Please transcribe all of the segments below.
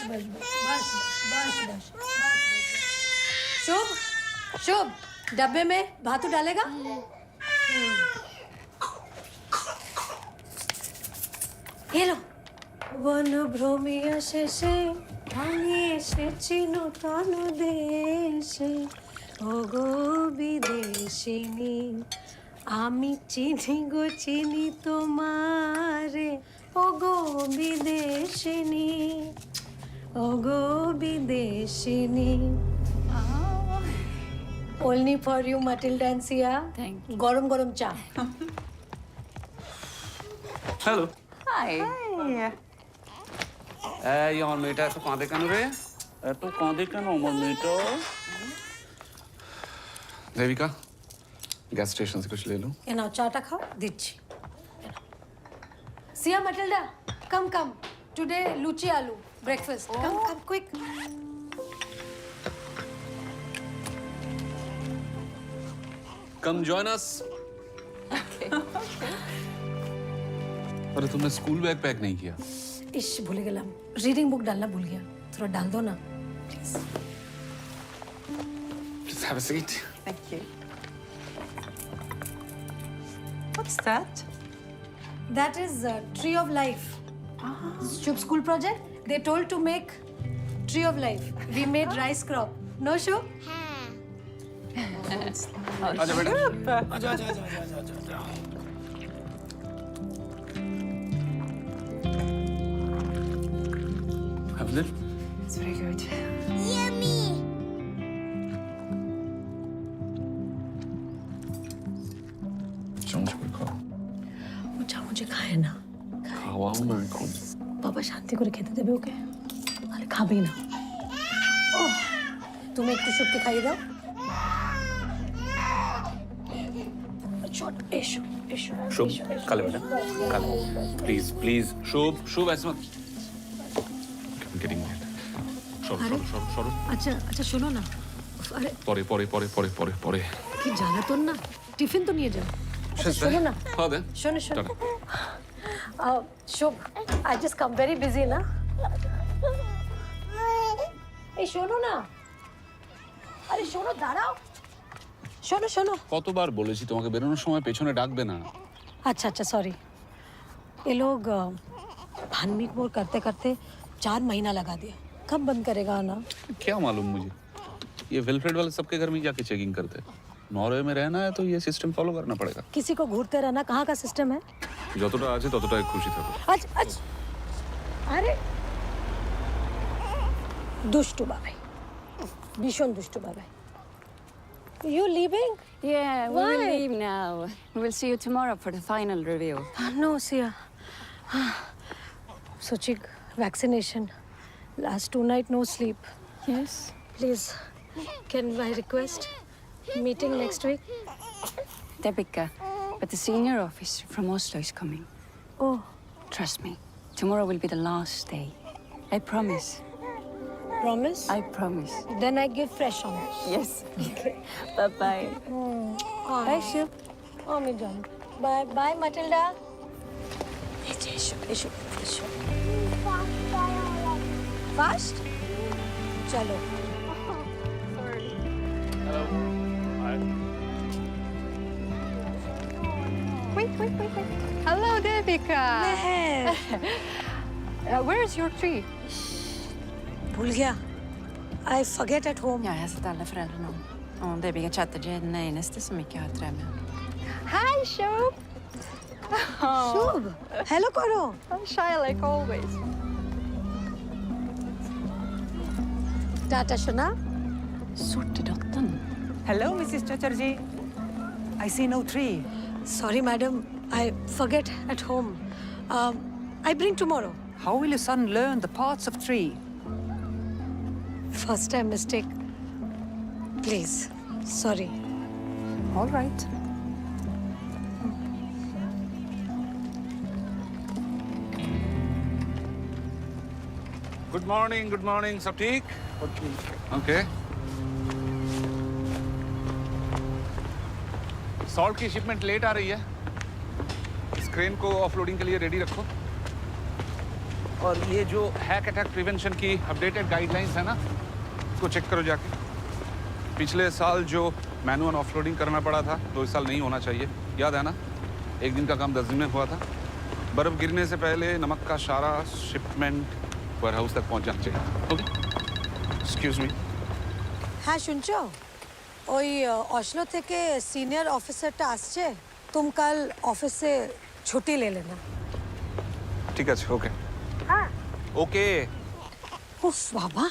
बस बस बस बस बस। शुभ शुभ, डब्बे में भातू डालेगा? ये लो। वन भ्रमिया शेषे আমি এসেছি নতুন দেশে ওগো বিদেশিনী আমি চিনি গো চিনি তোমারে ওগো বিদেশিনী ওগো বিদেশিনী Only for you, Matilda and Sia. Thank you. গরম গরম চা। Hello Hi. এই আমার মেয়েটা এত কাঁদে কেন রে? এত কাঁদে কেন আমার মেয়েটা? দেবিকা गैस स्टेशन से कुछ ले लो। ये नाउ चाटा खाओ दिच्छी। Sia, Matilda, come come. Today luchi aloo breakfast. Come come quick. Come join us. अरे तुमने स्कूल बैग पैक नहीं किया? इश भूल गया रीडिंग बुक डालना भूल गया थोड़ा डाल दो ना please Just have a seat. Thank you. What's that? that is tree of life Shubh school project they told to make tree of life we made rice crop no Shubh आजा बेटा। Have a little. It's very good. चम्मच पर खाओ। वो चा मुझे खाए ना खाओ ना कौन? बाबा शांति করে খেতে দেবে ওকে আরে খাবেই না ওহ তুমি একটু শুভকে খাইয়ে দাও ছোট এসো এসো शुभ खा ले बेटा खा ले प्लीज प्लीज शुभ शुभ ऐसे मत गेटिंग সরো সরো সরো সরো আচ্ছা আচ্ছা শোনো না আরে পরে পরে পরে পরে পরে পরে কি জ্বালাতন না টিফিন তো নিয়ে যাও আচ্ছা শোনো না খাওয়া দে শোনো শোনো টাটা। Shubho I just come very busy না এই শোনো না আরে শোনো দাঁড়াও শোনো শোনো কতবার বলেছি তোমাকে বেরোনোর সময় পেছনে ডাকবে না अच्छा अच्छा सॉरी ये लोग भानमीट मोर करते करते 4 महीना लगा दिया कब बंद करेगा आना क्या मालूम मुझे ये वेलफेयर वाले सबके घर में जाके चेकिंग करते हैं नॉर्वे में रहना है तो ये सिस्टम फॉलो करना पड़ेगा किसी को घूरते रहना कहाँ का सिस्टम है যতটা আছে ততটাই খুশি থাকো अच्छा अच्छा अरे दुष्टू बाबाई भीषण दुष्टू Babai You leaving? Yeah, we will Why? leave now. We will see you tomorrow for the final review. No, Sia. Sochi, vaccination. Last 2 nights, no sleep. Yes. Please, can I request meeting next week? Debika, but the senior officer from Oslo is coming. Oh, Trust me. Tomorrow will be the last day. I promise. promise? I promise. Then I give fresh honors. Yes. Bye-bye. Bye, Shiv. Oh, me John. Bye, bye, Matilda. Fast? Chalo. Wait. Hello, Devika. Where is your tree? भूल गया. I forget at home. Jag har hälsat alla föräldrarna om Debiga Chatterjee är den enaste som inte har trä med. Hi, Shub. Shubh, hello karo. I'm shy like always. Tata Shona. Sortedottern. Hello, Mrs. Chatterjee. I see no tree. Sorry, madam. I forget at home. I bring tomorrow. How will your son learn the parts of tree? First time mistake. Please. Sorry. All right. Good morning सब ठीक okay salt की shipment late आ रही है इस crane को offloading के लिए ready रखो और ये जो हैक अटैक प्रिवेंशन की अपडेटेड गाइडलाइंस है ना, उसको चेक करो जाके। पिछले साल जो मैनुअल ऑफलोडिंग करना पड़ा था, तो इस साल नहीं होना चाहिए। याद है ना, एक दिन का काम 10 दिन में हुआ था। बर्फ गिरने से पहले नमक का सारा शिपमेंट वेयर हाउस तक पहुंच जाना चाहिए। Okay, excuse me. হ্যাঁ শুনছো, ওই অসলো থেকে সিনিয়র অফিসারটা আসছে, তুমি কাল অফিসে ছুটি লে লেনা। ঠিক আছে, ওকে। হ্যাঁ ওকে। উফ বাবা,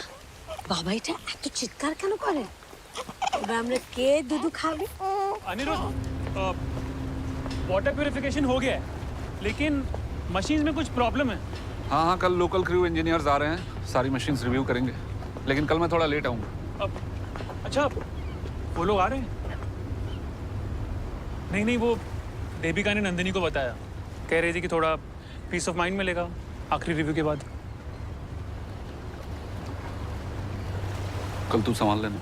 বাবা এটা এত চিৎকার কেন করে? এবার আমরা কে দুধু খাবে? अनिरुद्ध, वाटर प्यूरिफिकेशन हो गया है, लेकिन मशीन में कुछ प्रॉब्लम है। हाँ हाँ, कल लोकल क्रू इंजीनियर्स आ रहे हैं, सारी मशीन्स रिव्यू करेंगे। लेकिन कल मैं थोड़ा लेट आऊँगा। अच्छा, वो लोग आ रहे हैं? नहीं, वो देविका ने नंदिनी को बताया, कह रही थी कि थोड़ा पीस ऑफ माइंड मिलेगा आखिरी रिव्यू के बाद। कल तू संभाल लेना।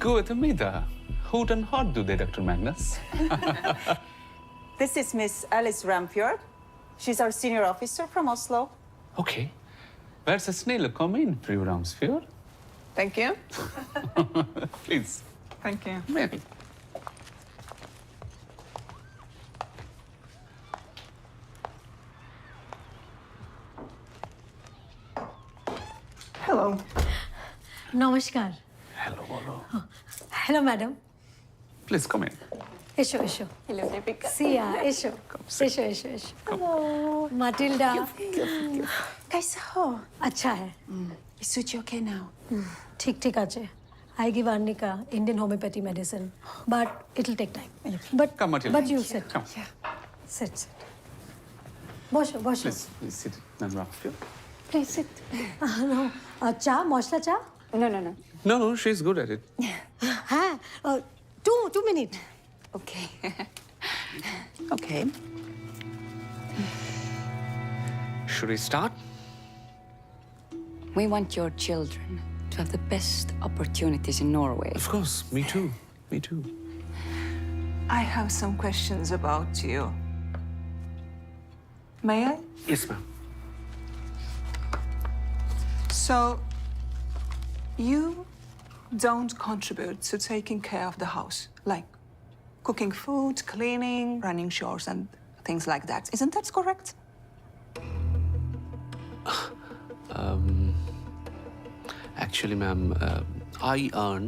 Good, Amita. Hoot and hot do they, Dr. Magnus? This is Miss Alice Ramfjord. She's our senior officer from Oslo. Okay. Where's the snail? Come in, Fru Ramsfjord. Thank you. Please. Thank you. Maybe. Hello. নমস্কার। Hello, hello. Hello madam, Please come in. এসো এসো। Hello, Deepika. সিয়া এসো এসো এসো এসো। Matilda. कैसा हो? अच्छा है, Is Suchi okay now? ठीक ठीक আছে। I give Arnika Indian homeopathy medicine, but it'll take time. Come, Matilda. But you sit. Come. Sit. বসো বসো। Please sit. And Ramsfjord. Please sit. No, চা, মশলা চা? No. No, she's good at it. হ্যাঁ, 2 minutes. Okay. Okay. Should we start? We want your children to have the best opportunities in Norway. Of course. Me too. Me too. I have some questions about you. May I? Yes, ma'am. So, you don't contribute to taking care of the house, like cooking food, cleaning, running chores, and things like that. Isn't that correct? Actually, ma'am, I earn.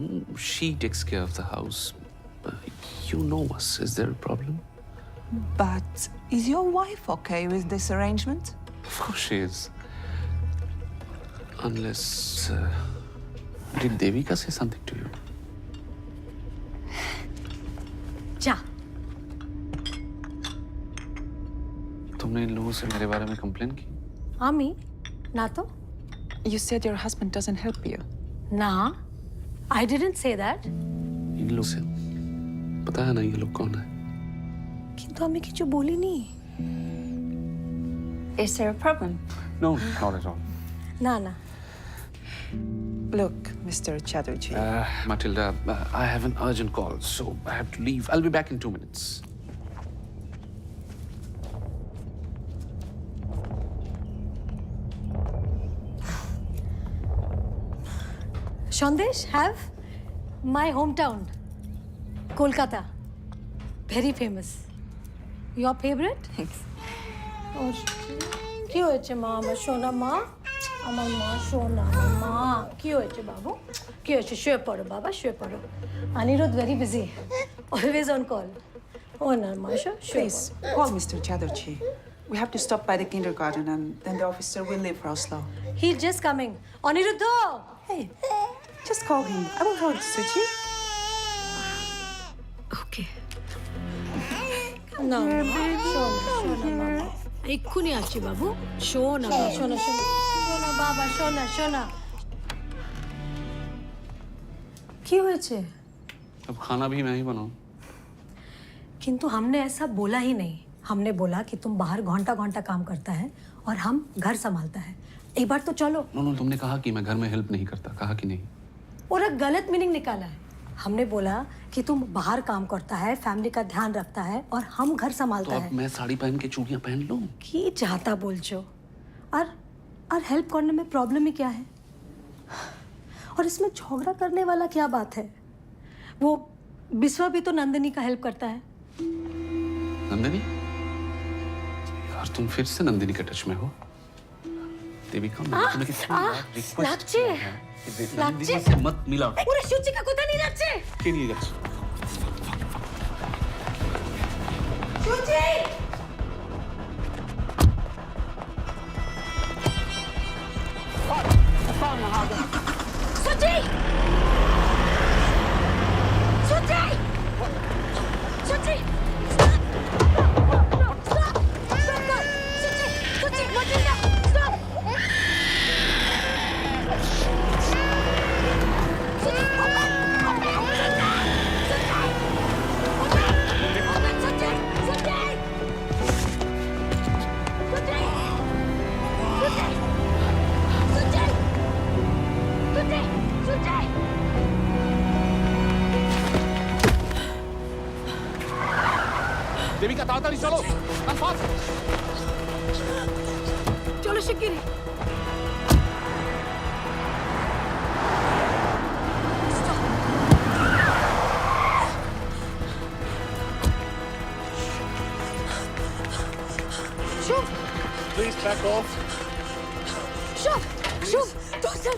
She takes care of the house. You know us. Is there a problem? But is your wife okay with this arrangement? Of course she is. Unless... did Devika say something to you? চা। तुमने इन लोगों से मेरे बारे में complain की? আমি? না তো। You said your husband doesn't help you. না, I didn't say that. इन लोग से पता है ना ये लोग कौन है? কিন্তু আমি কিছু বলিনি। Is there a problem? No, not at all. না না। Look, Mr. Chatterjee. Matilda, I have an urgent call, so I have to leave. I'll be back in 2 minutes. Sandesh, have my hometown, Kolkata. Very famous. Your favorite? Thanks. কি হয়েছে মা, আমার সোনা মা, আমার মা সোনা মা, কি হয়েছে বাবু, কি হয়েছে? শুয়ে পড়ো বাবা, শুয়ে পড়ো। Aniruddha very busy, always on call. ও না মা, শুয়ে Please, পড়ো। call Mr. Chatterjee. We have to stop by the kindergarten and then the officer will leave for Oslo. He's just coming. Aniruddha! Hey, just call him. I will hold Suchi. Okay. না মা, শোনা বাবা, এক্ষুনি আসছি বাবু। শোনা বাবা, শোনা বাবা, শোনা। কি হয়েছে? अब खाना भी मैं ही बनाऊं। किंतु हमने ऐसा बोला ही नहीं। हमने बोला कि तुम बाहर घंटा घंटा काम करता है और हम घर संभालता है। एक बार तो चलो। नो, तुमने कहा कि मैं घर में हेल्प नहीं करता, कहा कि नहीं? और एक गलत मीनिंग निकाला है। हमने बोला कि तुम बाहर काम करता है, फैमिली का ध्यान रखता है और हम घर तो संभालता अब है। मैं साड़ी पहन के चूड़ियां पहन लूं? की चाहता बोल छो। और हेल्प करने में प्रॉब्लम ही क्या है? और इसमें झगड़ा करने वाला क्या बात है? वो बिस्वा भी तो नंदिनी का हेल्प करता है। नंदिनी? यार तुम फिर से नंदिनी के टच में हो। देविका, मैंने तुम्हें कितनी बार रिक्वेस्ट লাগছে किया है कि नंदिनी লাগছে से मत मिलाओ। ওরে সূচিকা কোথায় নিয়ে যাচ্ছে? কে নিয়ে যাচ্ছে? সূচি! সূচি! সূচি! সূচি! Stop! সূচি, বলছি না! Stop! देविका ताड़ाताड़ी चलो, come fast! চলো শিগগিরই। Please back off. Shub! Dorsen!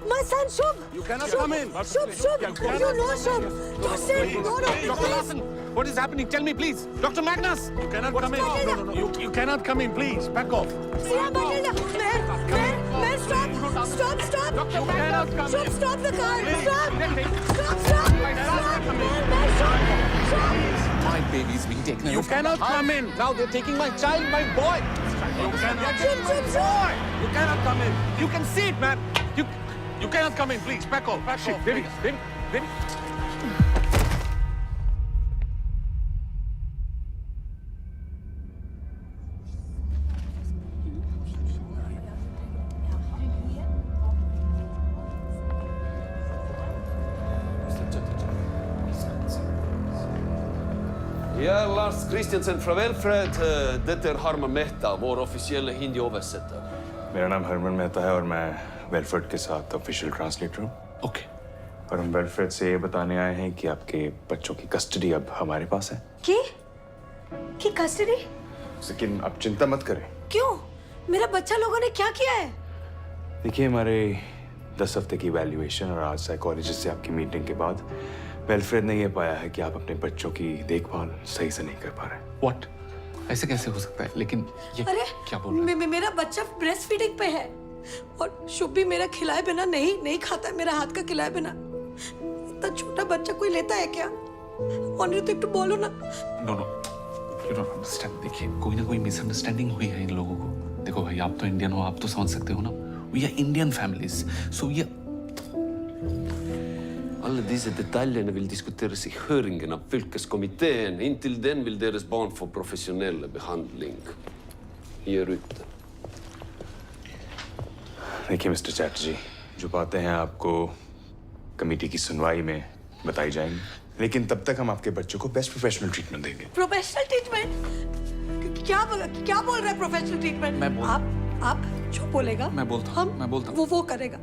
My son, Shub! You cannot Shub, come in. Shub! You know Shub! Dorsen! No, Dr. please! Larson, what is happening? Tell me, please. Dr. Magnus! You cannot come in. No. You cannot come in, please. Back off. Siya, Matilda! Man, stop! Stop! You cannot come Shub, in. stop the car! Stop! My baby's being taken away. You cannot come in. Now they're taking my child, my boy. You cannot. You cannot come in. You can see it, man. You cannot come in, please. Back off. Back off. Devi. Ja, Lars Christiansen fra Velfred. Dette er Harman Mehta, vår offisielle hindi-oversetter. मेरा नाम हरमन मेहता है और मैं वेलफेड के साथ official translator हूँ। Okay. और हम वेलफेड से ये बताने आए हैं कि आपके बच्चों की कस्टडी अब हमारे पास है। की कस्टडी? लेकिन आप चिंता मत करें। क्यों? मेरा बच्चा लोगों ने क्या किया है? देखिए, हमारे 10 हफ्ते की वैल्यूएशन और आज साइकोलॉजिस्ट से आपकी मीटिंग के बाद वेलफेड ने ये पाया है कि आप अपने बच्चों की देखभाल सही से नहीं कर पा रहे। What? ऐसे कैसे हो सकता है? लेकिन ये अरे क्या बोल रहे हैं? मेरा बच्चा ब्रेस्ट फीडिंग पे है और शुभ भी मेरा खिलाए बिना नहीं खाता है, मेरा हाथ का खिलाए बिना। इतना छोटा बच्चा कोई लेता है क्या? और तो एक तो बोलो ना। No. You don't understand. देखिए, कोई ना कोई मिसअंडरस्टैंडिंग हुई है इन लोगों को। देखो भाई, आप तो इंडियन हो, आप तो समझ सकते हो ना। We are Indian families, so we are... Alle disse detaljene vil diskuteres i høringen av fylkeskomiteen. Inntil den vil deres barn få profesjonell behandling her ute. देखिए मिस्टर चैटर्जी, जो बातें हैं आपको कमेटी की सुनवाई में बताई जाएंगी, लेकिन तब तक हम आपके बच्चों को बेस्ट प्रोफेशनल ट्रीटमेंट देंगे। Professional treatment? क्या बोल रहा है प्रोफेशनल ट्रीटमेंट? मैं बोल- आप जो बोलेगा मैं बोलता हूँ। वो करेगा।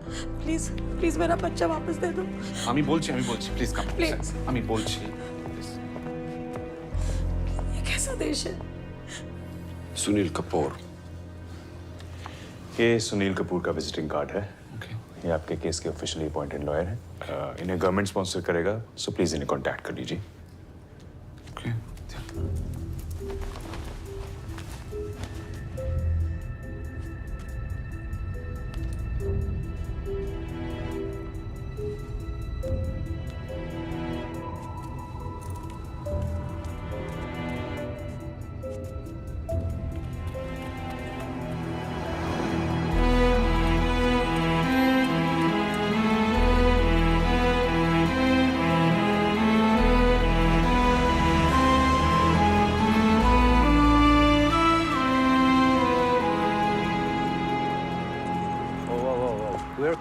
प्लीज मेरा बच्चा वापस दे दो। আমি বলছি প্লিজ কাম Please. আমি বলছি ये कैसा देश है? Sunil Kapoor. ये सुनील कपूर का विजिटिंग कार्ड है। ओके ये आपके केस के ऑफिशियली अपॉइंटेड लॉयर हैं। इन्हें गवर्नमेंट स्पॉन्सर करेगा, सो प्लीज इन्हें कांटेक्ट कर लीजिए। Okay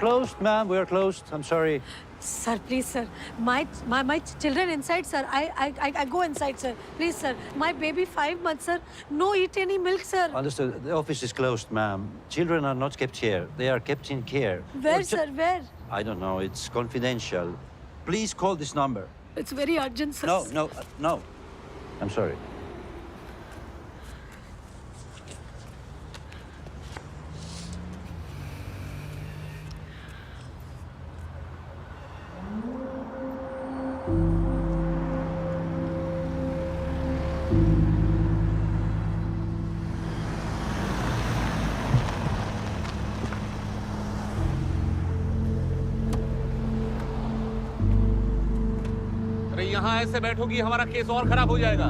closed, ma'am. We are closed. I'm sorry. Sir, please, sir. My children inside, sir. I go inside, sir. Please, sir. My baby 5 months, sir. No eat any milk, sir. Understood. The office is closed, ma'am. Children are not kept here. They are kept in care. Where, sir? Where? I don't know. It's confidential. Please call this number. It's very urgent, sir. No. I'm sorry. अरे यहाँ ऐसे बैठोगी हमारा case और खराब हो जाएगा।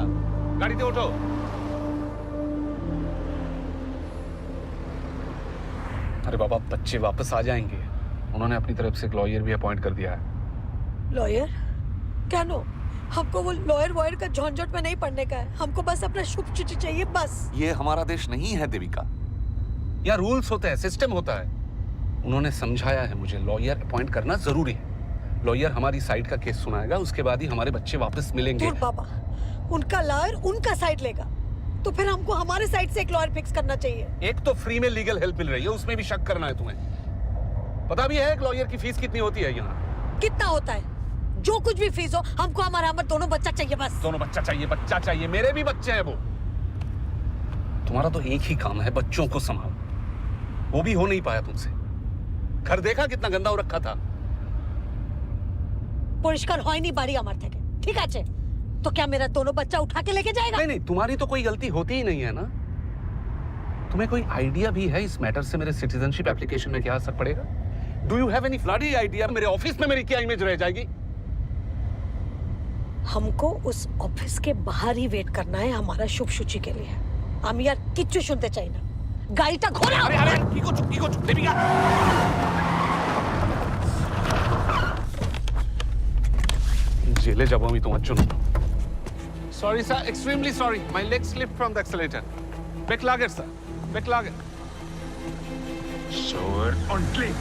गाड़ी से उठो। अरे बाबा, बच्चे वापस आ जाएंगे। उन्होंने अपनी तरफ से एक लॉयर भी अपॉइंट कर दिया है। लॉयर? क्या नो? हमको वो लॉयर वॉयर का झंझट में नहीं पड़ने का है। हमको बस अपना शुभ चिट्ठी चाहिए, बस। ये हमारा देश नहीं है देविका। यहाँ रूल्स होते हैं, सिस्टम होता है। उन्होंने समझाया है मुझे, लॉयर अपॉइंट करना जरूरी है। लॉयर हमारी साइड का केस सुनाएगा, उसके बाद ही हमारे बच्चे वापस मिलेंगे। दूर बाबा, उनका लॉयर उनका साइड लेगा, तो फिर हमको हमारे साइड से एक लॉयर फिक्स करना चाहिए। एक तो फ्री में लीगल हेल्प मिल रही है, उसमें भी शक करना है तुम्हें? पता भी है एक लॉयर की फीस कितनी होती है यहाँ? कितना होता है? जो कुछ भी फीस हो, हमको हमारा दोनों बच्चा चाहिए, बस। दोनों बच्चा चाहिए। मेरे भी बच्चे हैं वो। तुम्हारा तो एक ही काम है, बच्चों को संभालो। वो भी हो नहीं पाया तुमसे। घर देखा कितना गंदा हो रखा था। পরিষ্কার হয়নি বাড়ি আমার থেকে, ঠিক আছে? तो क्या मेरा दोनों बच्चा उठा के लेके जाएगा? नहीं, तुम्हारी तो कोई गलती होती ही नहीं है ना। तुम्हें कोई आइडिया भी है इस मैटर से मेरे सिटीजनशिप एप्लीकेशन में क्या असर पड़ेगा? Do you have any bloody idea मेरे ऑफिस में मेरी क्या इमेज रह जाएगी? हमको उस ऑफिस के बाहर ही वेट करना है हमारा शुभ सूची के लिए। हम यार किच्चू सुनते चाहिए ना। गाड़ीটা ঘোরাও। अरे की को चुप देविका। জেলে যাব আমি তোমার জন্য। Sorry sir, extremely sorry. My leg slipped from the accelerator. বেকলাগের স্যার, বেকলাগের। Sure, ordentligt.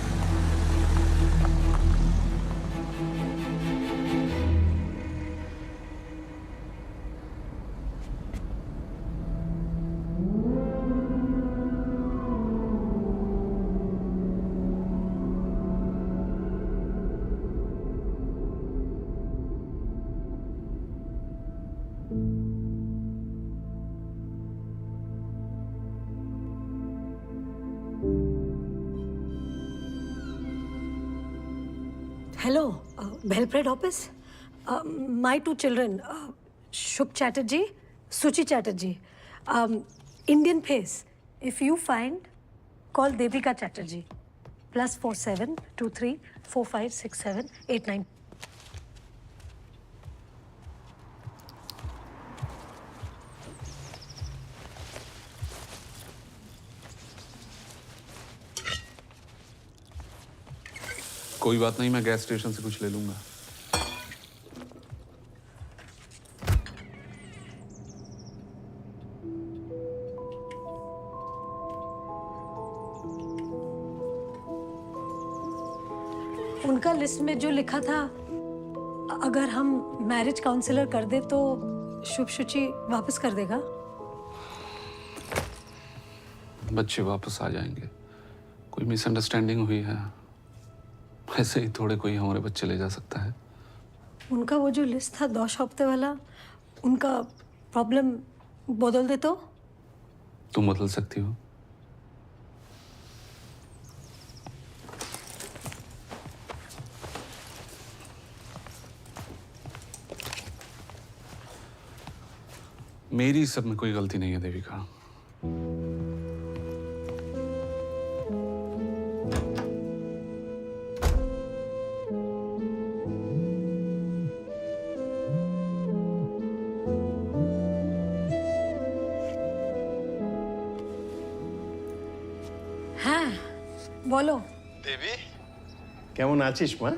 Hello, Belgrade office. My 2 children, Shubh Chatterjee, Suchi Chatterjee. Indian face. If you find, call Devika Chatterjee. +47 23 45 67 89. कोई बात नहीं, मैं गैस स्टेशन से कुछ ले लूंगा। उनका लिस्ट में जो लिखा था, अगर हम मैरिज काउंसलर कर दे तो शुभ सूची वापस कर देगा। बच्चे वापस आ जाएंगे। कोई मिसअंडरस्टैंडिंग हुई है, ऐसे ही थोड़े कोई हमारे बच्चे ले जा सकता है। उनका वो जो लिस्ट था 2 हफ्ते वाला, उनका प्रॉब्लम बदल दे तो? तुम बदल सकती हो। मेरी सब में कोई गलती नहीं है देविका। হ্যাঁ বলো। দেবী কেমন আছিস মা?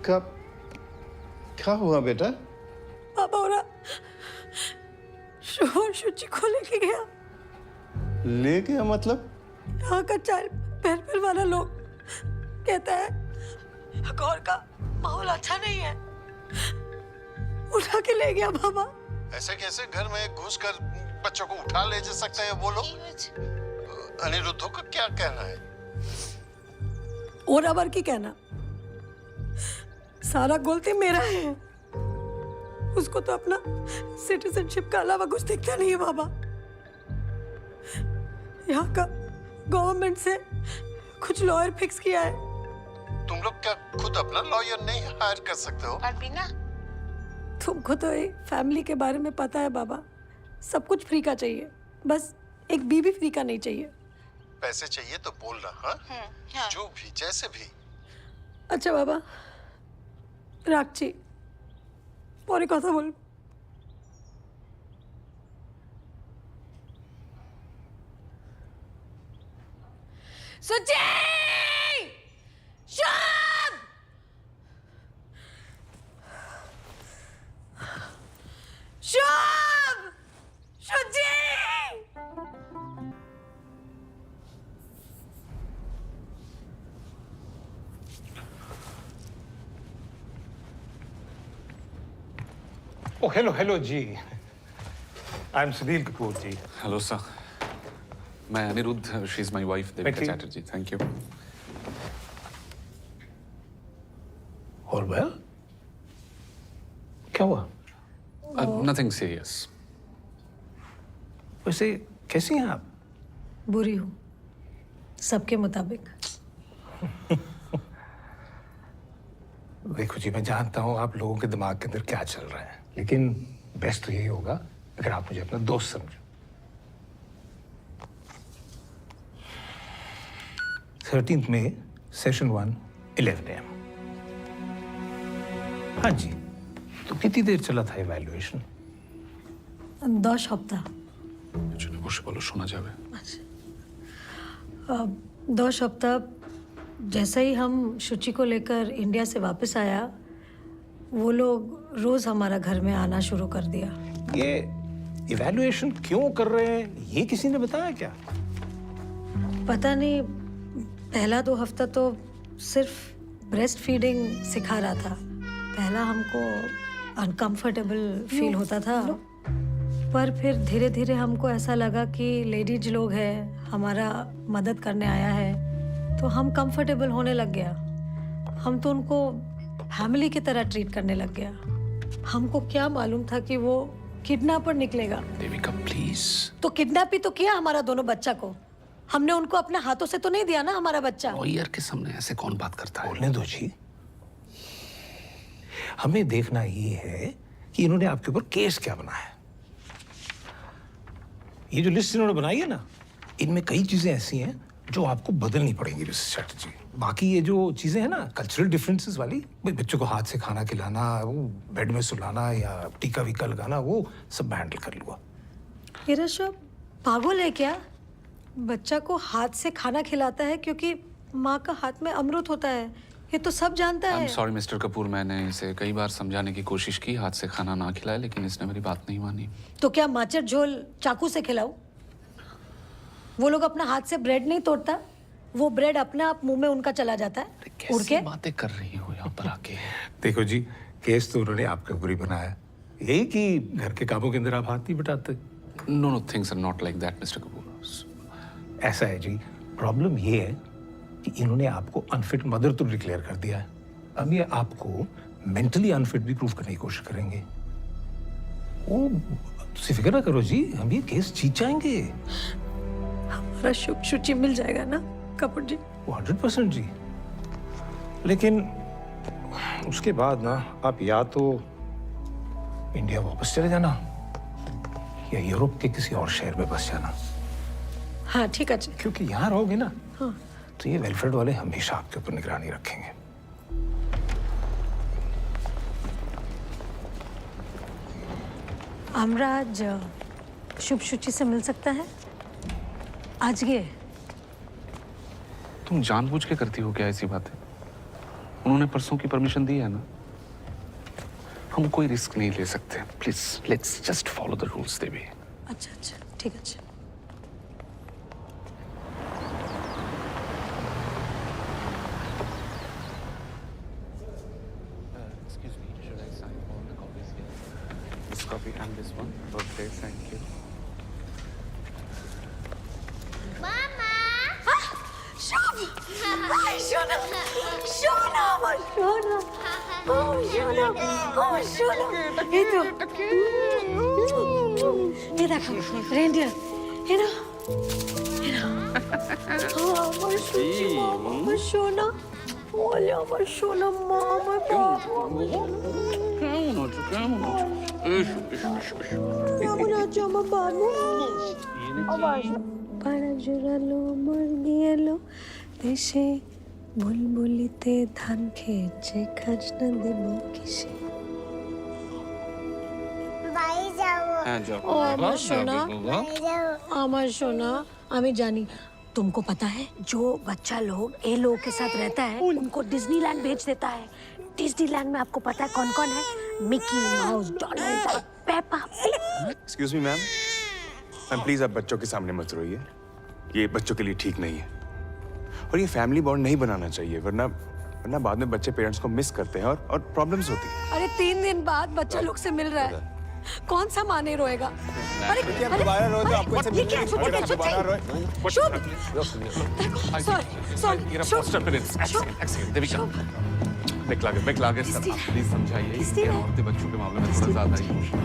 कब क्या हुआ बेटा? पापा और शुभ और सूची को लेके गया। ले गया मतलब? यहाँ का चाइल्ड वेलफेयर वाला लोग कहता है गौर का माहौल अच्छा नहीं है, उठा के ले गया बाबा। ऐसे कैसे घर में घुसकर बच्चों को उठा ले जा सकते हैं वो लोग? अनिरुद्धों का क्या कहना है? और अबर की कहना, सारा गलती मेरा है। उसको तो अपना सिटीजनशिप का अलावा कुछ दिखता नहीं है बाबा। यहाँ का गवर्नमेंट से कुछ लॉयर फिक्स किया है। तुम लोग क्या खुद अपना लॉयर नहीं हायर कर सकते हो? तुमको तो एक फैमिली के बारे में पता है बाबा, सब कुछ फ्री का चाहिए, बस एक बीवी फ्री का नहीं चाहिए। पैसे चाहिए तो बोलना, हाँ? जो भी जैसे भी। अच्छा बाबा, राखची পরে কথা বলবো। সুচি! শুভ! শুভ! সুচি! Oh, hello, जी. I'm Sunil Kapoor, ji. Hello sir, मैं Aniruddh, she is my wife Devika Becky. Chatterjee. Thank you. All well? क्या हुआ? Nothing serious. वैसे कैसी हैं आप? बुरी हूँ, सबके मुताबिक। देखो जी, मैं जानता हूँ आप लोगों के दिमाग के अंदर क्या चल रहा है, लेकिन बेस्ट तो यही होगा अगर आप मुझे अपना दोस्त समझो। 13th May, Session 1, 11 AM। हाँ जी, तो कितनी देर चला था इवैल्यूएशन? 10 সপ্তাহ। বসে বলো, শোনা যাবে। 2 सप्ताह जैसे ही हम शुचि को लेकर इंडिया से वापस आया, वो लोग रोज हमारा घर में आना शुरू कर दिया। ये इवैल्यूएशन क्यों कर रहे हैं, ये किसी ने बताया क्या? पता नहीं, पहला 2 हफ्ता तो सिर्फ ब्रेस्ट फीडिंग सिखा रहा था। पहला हमको अनकंफर्टेबल फील होता था, पर फिर धीरे धीरे हमको ऐसा लगा कि लेडीज लोग हैं, हमारा मदद करने आया है, तो हम कंफर्टेबल होने लग गया। हम तो उनको फैमिली की तरह ट्रीट करने लग गया। हमको क्या मालूम था कि वो किडनैपर निकलेगा। देविका प्लीज। तो किडनैप ही तो किया हमारा दोनों बच्चा को। हमने उनको अपने हाथों से तो नहीं दिया ना हमारा बच्चा। लॉयर के सामने ऐसे कौन बात करता है? बोलने दो जी। हमें देखना ये है कि इन्होंने आपके ऊपर केस क्या बनाया है। ये जो लिस्ट इन्होंने बनाई है ना, इनमें कई चीजें ऐसी हैं जो आपको बदलनी पड़ेंगी मिसेस चैटर्जी। बाकी ये जो चीजें हैं ना, कल्चरल डिफरेंसेस वाली, भाई बच्चों को हाथ से खाना खिलाना, वो बेड में सुलाना या टीका वीका लगाना, वो सब मैं हैंडल कर लूंगा। ये ऋषभ पागल है क्या? बच्चा को हाथ से खाना खिलाता है क्योंकि माँ का हाथ में अमृत होता है, ये तो सब जानता है। सॉरी मिस्टर कपूर, मैंने इसे कई बार समझाने की कोशिश की, हाथ से खाना ना खिलाए, लेकिन इसने मेरी बात नहीं मानी। तो क्या माचर झोल चाकू से खिलाऊं? वो लोग अपना हाथ से ब्रेड नहीं तोड़ता, वो ब्रेड अपने आप मुंह में उनका चला जाता है उड़ के। बातें कर रही हो यहाँ पर आके। देखो जी, केस तो उन्होंने आपके ऊपर ही बनाया, यही कि घर के कामों के अंदर आप हाथ नहीं बटाते। No, things are not like that mister Kapoor. ऐसा है जी, प्रॉब्लम ये है कि इन्होंने आपको अनफिट मदर तो डिक्लेयर कर दिया है। अब ये आपको मेंटली अनफिट भी प्रूव करने की कोशिश करेंगे। वो फिक्र ना करो जी, हम ये केस जीत जाएंगे। हमारा शुभ शुचि मिल जाएगा ना कपूर जी? 100% जी। लेकिन उसके बाद ना आप या तो इंडिया वापस चले जाना या यूरोप के किसी और शहर में बस जाना। हाँ ठीक है। क्योंकि यहाँ रहोगे ना, हाँ, तो ये वेलफेयर वाले हमेशा आपके ऊपर निगरानी रखेंगे। हमरा आज शुभ शुचि से मिल सकता है? आज ये तुम जानबूझ के करती हो क्या ऐसी बातें? उन्होंने परसों की परमिशन दी है ना, हम कोई रिस्क नहीं ले सकते। Please let's just follow the rules Devi. अच्छा ठीक है। copy and this one. Okay, thank you. Shona! Hi, Shona! Shona! Oh, Shona! Oh, Shona! Oh, Shona! ये तो ये देखो रेंडियर ये ना আমার Shona আমার Shona ওলে আমার Shona মা আমার কেমন আছো আমার বাবু আবার পাড়া জোড়ালো মুরগি এলো দেশে বুলবুলিতে ধান খেয়েছে খাজনা দেব কিসে ও আমার সোনা আমার সোना हमें जानी तुमको पता है जो बच्चा लोग ये लोगों के साथ रहता है उनको डिज्नीलैंड भेज देता है डिज्नीलैंड में आपको पता है कौन-कौन है Mickey mouse Donald duck Peppa excuse me ma'am ma'am please आप बच्चों के सामने मत रोइए ये बच्चों के लिए ठीक नहीं है और ये फैमिली बॉन्ड नहीं बनाना चाहिए वरना बाद में बच्चे पेरेंट्स को मिस करते हैं और प्रॉब्लम्स होती है अरे 3 दिन बाद बच्चा लोग से मिल रहा है कौन सा माँ नहीं रोएगा अरे आप दोबारा रोए तो आपको ऐसे ये क्या आप दोबारा रोए निकला के सर आप प्लीज समझाइए कि औरतें बच्चों के मामले में थोड़ा ज्यादा emotional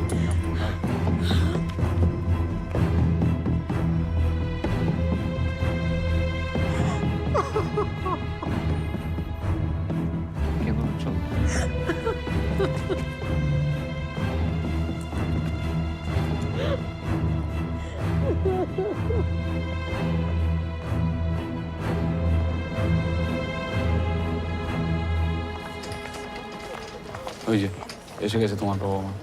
Oye, ese que se toma robo, man.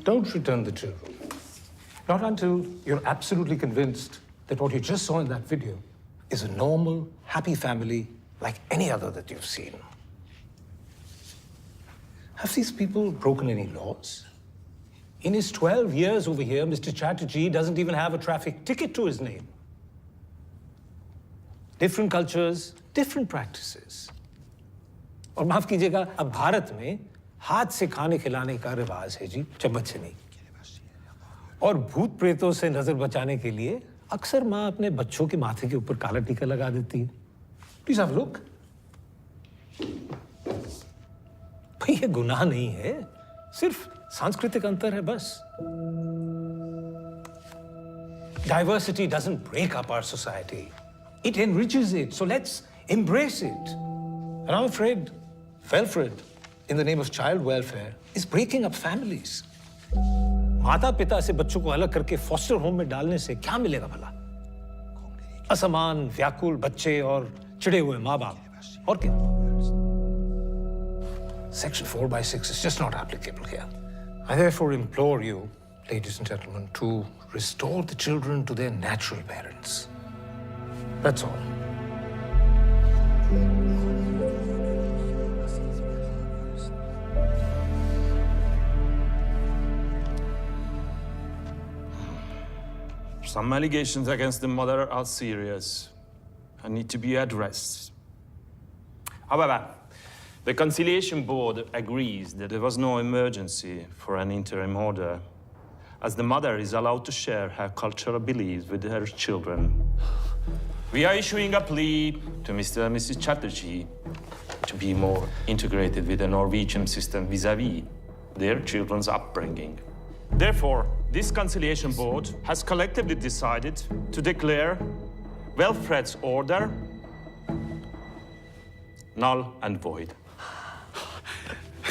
Don't return the children. Not until you're absolutely convinced that what you just saw in that video is a normal, happy family like any other that you've seen. Have these people broken any laws? In his 12 years over here, Mr. Chatterjee doesn't even have a traffic ticket to his name. Different cultures, different practices. और माफ कीजिएगा अब भारत में हाथ से खाने खिलाने का रिवाज है जी चम्मच से नहीं और भूत प्रेतों से नजर बचाने के लिए अक्सर माँ अपने बच्चों के माथे के ऊपर काला टीका लगा देती है प्लीज हैव लुक भाई ये गुनाह नहीं है सिर्फ सांस्कृतिक अंतर है बस diversity doesn't break up our society it enriches it so let's embrace it and I am afraid Wilfred, in the name of child welfare, is breaking up families. माता पिता से बच्चों को अलग करके फॉस्टर होम में डालने से क्या मिलेगा भला? असमान, व्याकुल बच्चे और चिढ़े हुए माँ बाप और क्या? Section 4/6 is just not applicable here. I therefore implore you, ladies and gentlemen, to restore the children to their natural parents. That's all. Some allegations against the mother are serious and need to be addressed. However, the Conciliation Board agrees that there was no emergency for an interim order, as the mother is allowed to share her cultural beliefs with her children. We are issuing a plea to Mr. and Mrs. Chatterjee to be more integrated with the Norwegian system vis-à-vis their children's upbringing. Therefore, this Conciliation Board has collectively decided to declare Wilfred's order null and void.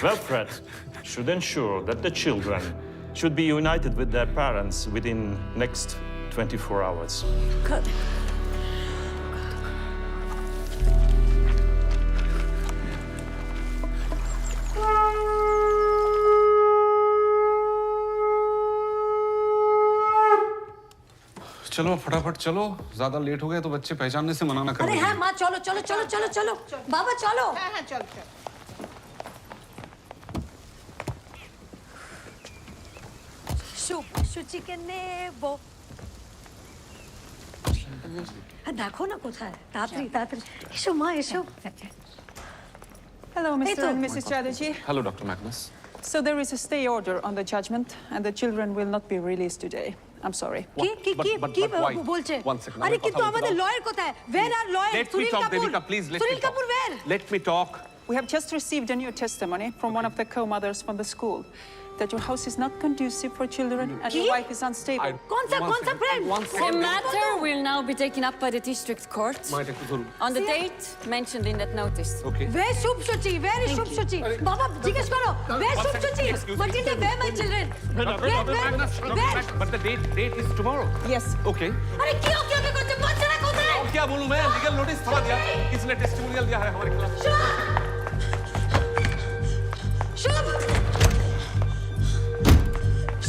Wilfred should ensure that the children should be united with their parents within next 24 hours. Good. चलो फटाफट चलो, ज्यादा late हो गए तो बच्चे पहचानने से मना ना कर अरे देंगे। हाँ माँ, चलो चलो चलो चलो चलो बाबा चलो। हाँ चल चल। शुचि के नेबो। देखो ना কোথায় তাড়াতাড়ি তাড়াতাড়ি এসো মা এসো। Hello, Mr. Hey, and Mrs. Chatterjee. Hello doctor Magnus. So there is a stay order on the judgment, and the children will not be released today. I'm sorry. কি কি কি কি why? বলছে? One second, আরে আমি কিন্তু কথা বলতে আমাদের দাও। লয়ার কোথায়? Where are lawyers? Let me Sunil talk, Kapoor. Devika, please. Let me Sunil talk. Kapoor where? Let me talk. We have just received a new testimony from one of the co-mothers from the school that your house is not conducive for children and your wife is unstable. कौन सा friend? The matter will now be taken up by the district court on the date mentioned in that notice. Okay. Where Shubho Suchi? Where is শুভ সুচি? বাবা জিজ্ঞেস করো। Where Shubho Suchi? Matilda, where my children? Where? But the date is tomorrow. Yes. Okay. अरे क्यों क्यों क्या करते? बच्चा कोথায়? और क्या बोलूं मैं? लीगल नोटिस थमा दिया। इसने टेस्टिमोनियल दिया है हमारे खिलाफ। शुभ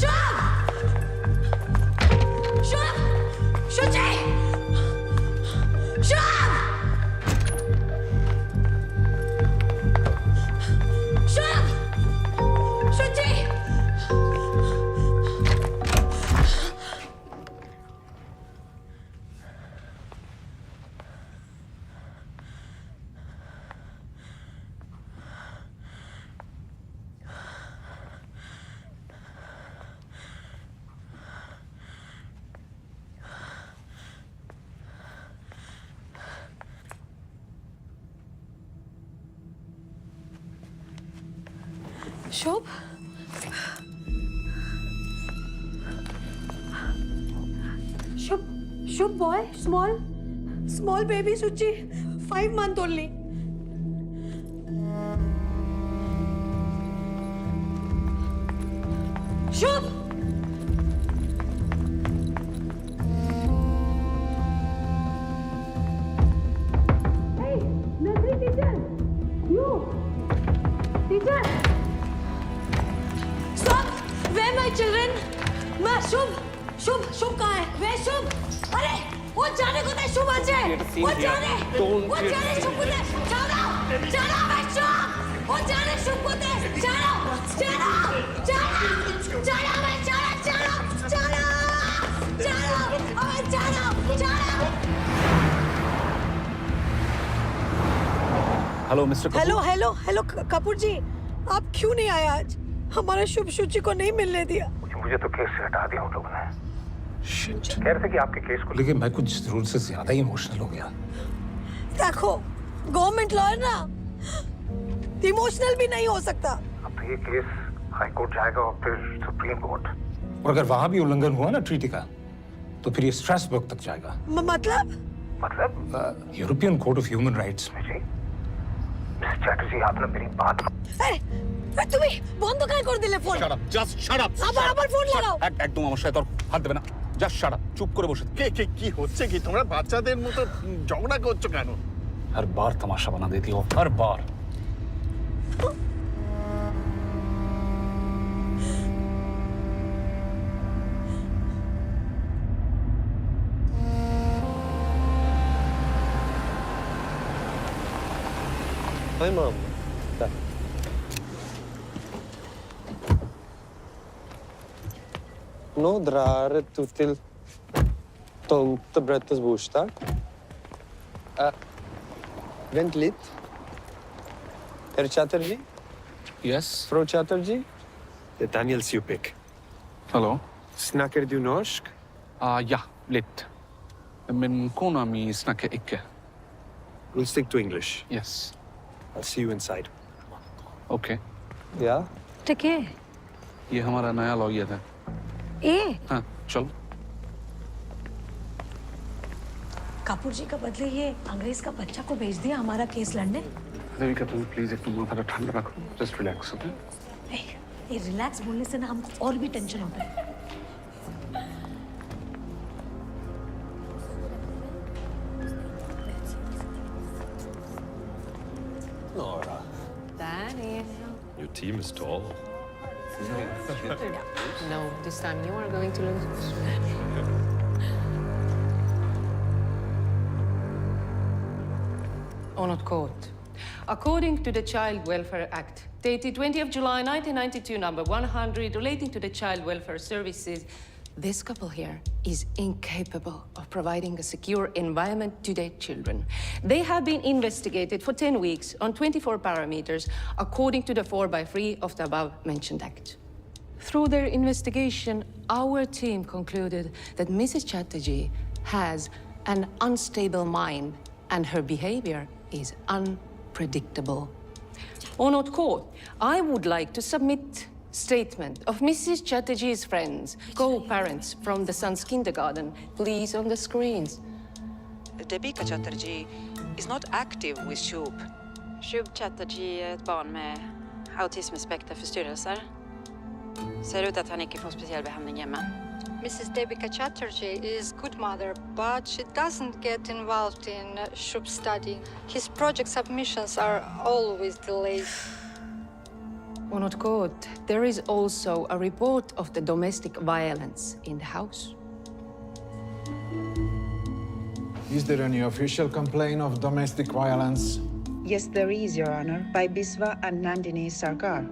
शुभ शुचि शुभ शुभ शुचि शुभ शुभ शुभ बॉय स्मॉल बेबी सुची 5 months only. Shubh Hey, nursery teacher, you teacher. Stop! Where my children? मैं शुभ कहाँ है? Where शुभ? अरे वो जाने को दे शुभ आजे। वो जाने शुभ को दे। चलो मैं शुभ। वो जाने शुभ को दे। चलो hello mister Kapoor. Hello Kapoor ji, आप क्यों नहीं आए आज? हमारा शुभ शुचि को नहीं मिलने दिया। मुझे तो केस से हटा दिया उन लोगों ने। कह रहे थे कि आपके केस को लेके मैं कुछ जरूर से ज्यादा ही इमोशनल हो गया। देखो गवर्नमेंट लॉयर ना इमोशनल भी नहीं हो सकता। अब तो ये केस हाई कोर्ट जाएगा और फिर सुप्रीम कोर्ट, और अगर वहां भी उल्लंघन हुआ ना ट्रीटी का, तो फिर ये स्ट्रासबर्ग तक जाएगा। मतलब European court of human rights में। जी मिस्टर चैटर्जी, आपने मेरी बात তুমি বন্ধ কেন করে দিলে phone? Shut up, just shut up. আবার ফোন লাগাও। একদম আমার সাথে তোর হাত দেবে না। Just shut up, চুপ করে বসে। কি হচ্ছে কি? তোমরা বাচ্চাদের মতো ঝগড়া করছো কেন? हर बार तमाशा बना देती हो, हर बार। Hi, Mom. Nå drar du til Tomtebrettes bursdag. Vent litt. Herr Chatterjee? Yes. Fru Chatterjee? Det er Daniel Supik. Hello. Snakker du norsk? Ja, litt. Men kona mi snakker ikke. We'll stick to English. Yes. I'll see you inside. Okay. Yeah? ठीक है। ये हमारा नया lawyer है। हाँ, चलो। कपूर जी का बदले ये अंग्रेज का बच्चा को भेज दिया हमारा केस लड़ने। देविका तुम प्लीज एक माथा ठंडा रखो, जस्ट रिलैक्स, ओके? ये रिलैक्स बोलने से ना हमको और भी टेंशन होता है। Nora. Daddy. Your team is tall. No, this time you are going to lose. Honored Court, according to the Child Welfare Act, dated 20th of July 1992, number 100, relating to the child welfare services, this couple here is incapable of providing a secure environment to their children. They have been investigated for 10 weeks on 24 parameters, according to the 4x3 of the above-mentioned act. Through their investigation, our team concluded that Mrs. Chatterjee has an unstable mind and her behavior is unpredictable. Honored Court, I would like to submit statement of Mrs. Chatterjee's friends, co-parents from the son's kindergarten, please on the screens. Debika Chatterjee is not active with Shub. Shub Chatterjee är ett barn med autismspektraförstyrrelser. Ser ut att han inte får speciell behandling hemma. Mrs. Debika Chatterjee is good mother, but she doesn't get involved in Shub's study. His project submissions are always delayed. Honored Court, there is also a report of the domestic violence in the house. Is there any official complaint of domestic violence? Yes, there is, Your Honor, by Biswa and Nandini Sarkar.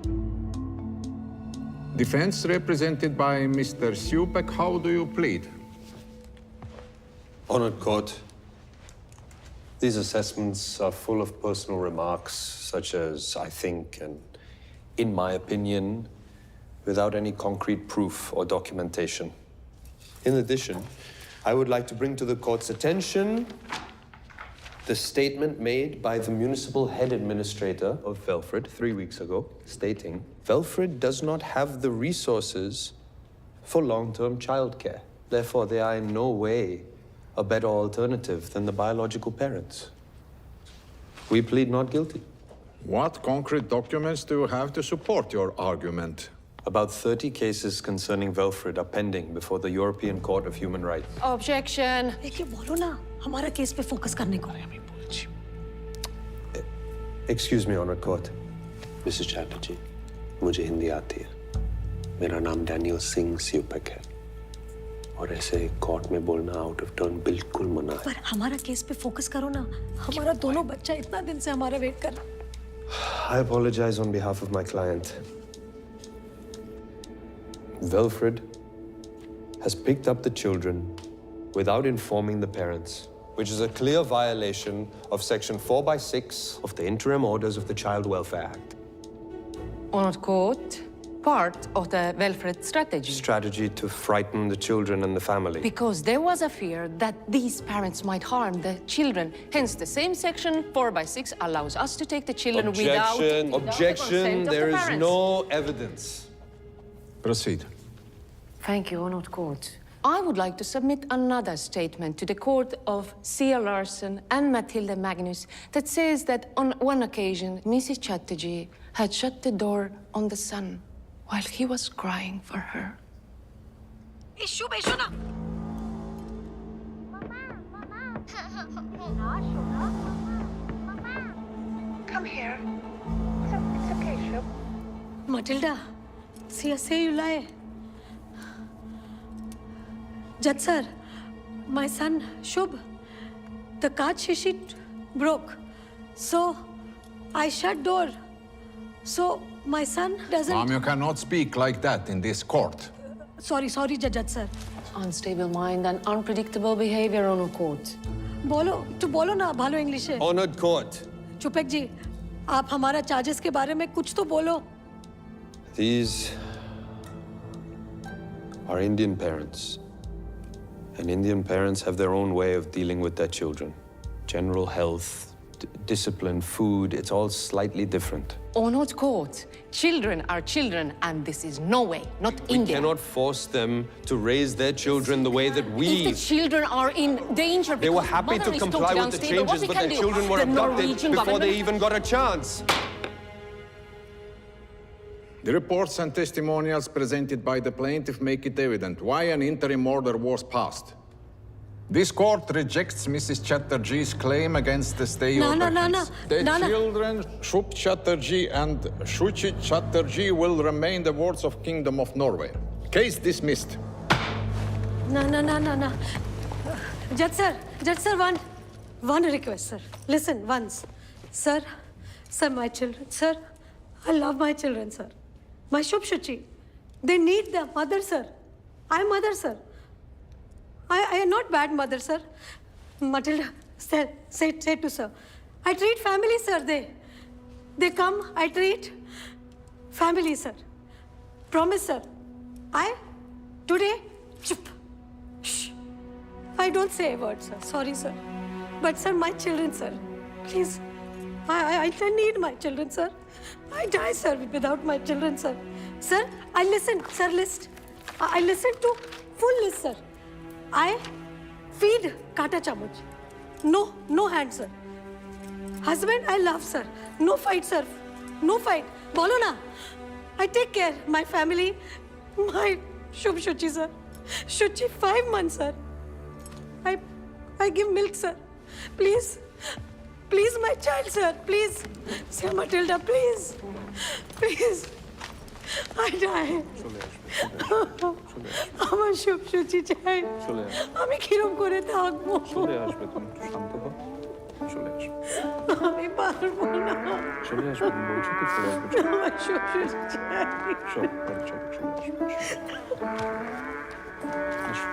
Defense represented by Mr. Siupek, how do you plead? Honored Court, these assessments are full of personal remarks, such as I think and in my opinion, without any concrete proof or documentation. In addition, I would like to bring to the court's attention the statement made by the municipal head administrator of Velfred 3 weeks ago, stating, Velfred does not have the resources for long-term childcare. Therefore, they are in no way a better alternative than the biological parents. We plead not guilty. What concrete documents do you have to support your argument? About 30 cases concerning Velfred are pending before the European Court of Human Rights. Objection. देखिए बोलो ना हमारा case पे focus करने को. Excuse me, Honored Court. Mrs. Chatterjee, मुझे हिंदी आती है. मेरा नाम डैनियल सिंह सिउपेक है. और ऐसे कोर्ट में बोलना आउट ऑफ टर्न बिल्कुल मना है. पर हमारा केस पे फोकस करो ना. हमारा दोनों बच्चा इतना दिन से हमारा वेट कर. I apologize on behalf of my client. Velfred has picked up the children without informing the parents, which is a clear violation of Section 4/6 of the Interim Orders of the Child Welfare Act. Honored Court, part of the Velfred strategy. Strategy to frighten the children and the family. Because there was a fear that these parents might harm the children. Hence, the same Section 4/6 allows us to take the children Objection. without Objection. the consent of There the is parents. no evidence. Proceed. Thank you, Honored Court. I would like to submit another statement to the court of Sia Larson and Matilda Magnus that says that on one occasion, Mrs. Chatterjee had shut the door on the son while he was crying for her. Come here. It's okay, Shub. Matilda, say you lie. Judge sir, my son Shubh, the kaach shishi broke. So I shut door. So my son doesn't. Mom, you cannot speak like that in this court. Sorry, Judge sir. Unstable mind and unpredictable behavior, Honored Court. बोलो ना भालो English है. Honored Court. चुपेक जी, आप हमारा charges के बारे में कुछ तो बोलो. These are Indian parents. And Indian parents have their own way of dealing with their children. General health, discipline, food, it's all slightly different. Honored Court, children are children, and this is no way, not We India. cannot force them to raise their children the way that we... If the children are in danger, They were because happy mother to is comply totally with the unstable, what changes, we but can their do? children were The abducted Norwegian before they government- even got a chance. The reports and testimonials presented by the plaintiff make it evident why an interim order was passed. This court rejects Mrs. Chatterjee's claim against the stay No, order. no, no, no. The No, no. children, Shub Chatterjee and Shuchi Chatterjee, will remain the wards of Kingdom of Norway. Case dismissed. No. Judge sir, one request, sir. Listen, once. Sir, sir, my children, sir. I love my children, sir. My Shubh Shuchi. They need their mother, sir. I'm mother, sir. I am not bad mother, sir. Matilda, say to sir. I treat family, sir. They come, I treat family, sir. Promise, sir. Today, chup. Shh. I don't say a word, sir. Sorry, sir. But, sir, my children, sir. Please. I need my children, sir. I die, sir, without my children, sir. Sir, I listen, sir, list. I listen to full list, sir. I feed kata chamuch. No hand, sir. Husband, I love, sir. No fight, sir. No fight. Bolo na. I take care. My family, my Shubh Shuchi, sir. Shuchi, 5 months, sir. I give milk, sir. Please. Please, my child, sir. Please. Sir Matilda, please. Please. I die. আমার Shubh Shuchi চাই। আমি কিরম করে থাকবো? চলে আসবে, তুমি একটু শান্ত হও। চলে আসবে। আমি পারবো না। চলে আসবে, তুমি বলছো তো চলে আসবে। আমার Shubh Shuchi চাই। চলো, চলে আসবে। আসো।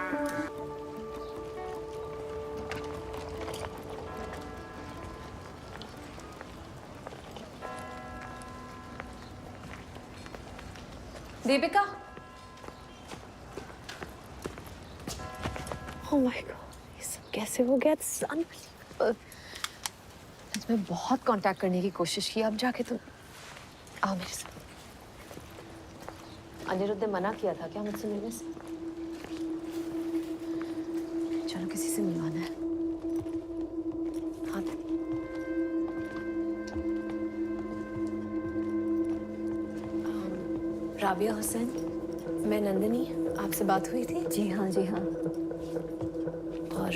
देविका। Oh my God, ये सब कैसे हो गया? It's unbelievable. मैं बहुत कांटेक्ट करने की कोशिश की, अब जाके तुम आओ मेरे साथ। अनिरुद्ध ने मना किया था क्या मुझसे मिलने से? चलो किसी से मिलवाना है। हाँ। राबिया हुसैन, मैं नंदिनी, आपसे बात हुई थी? जी हाँ, जी हाँ। और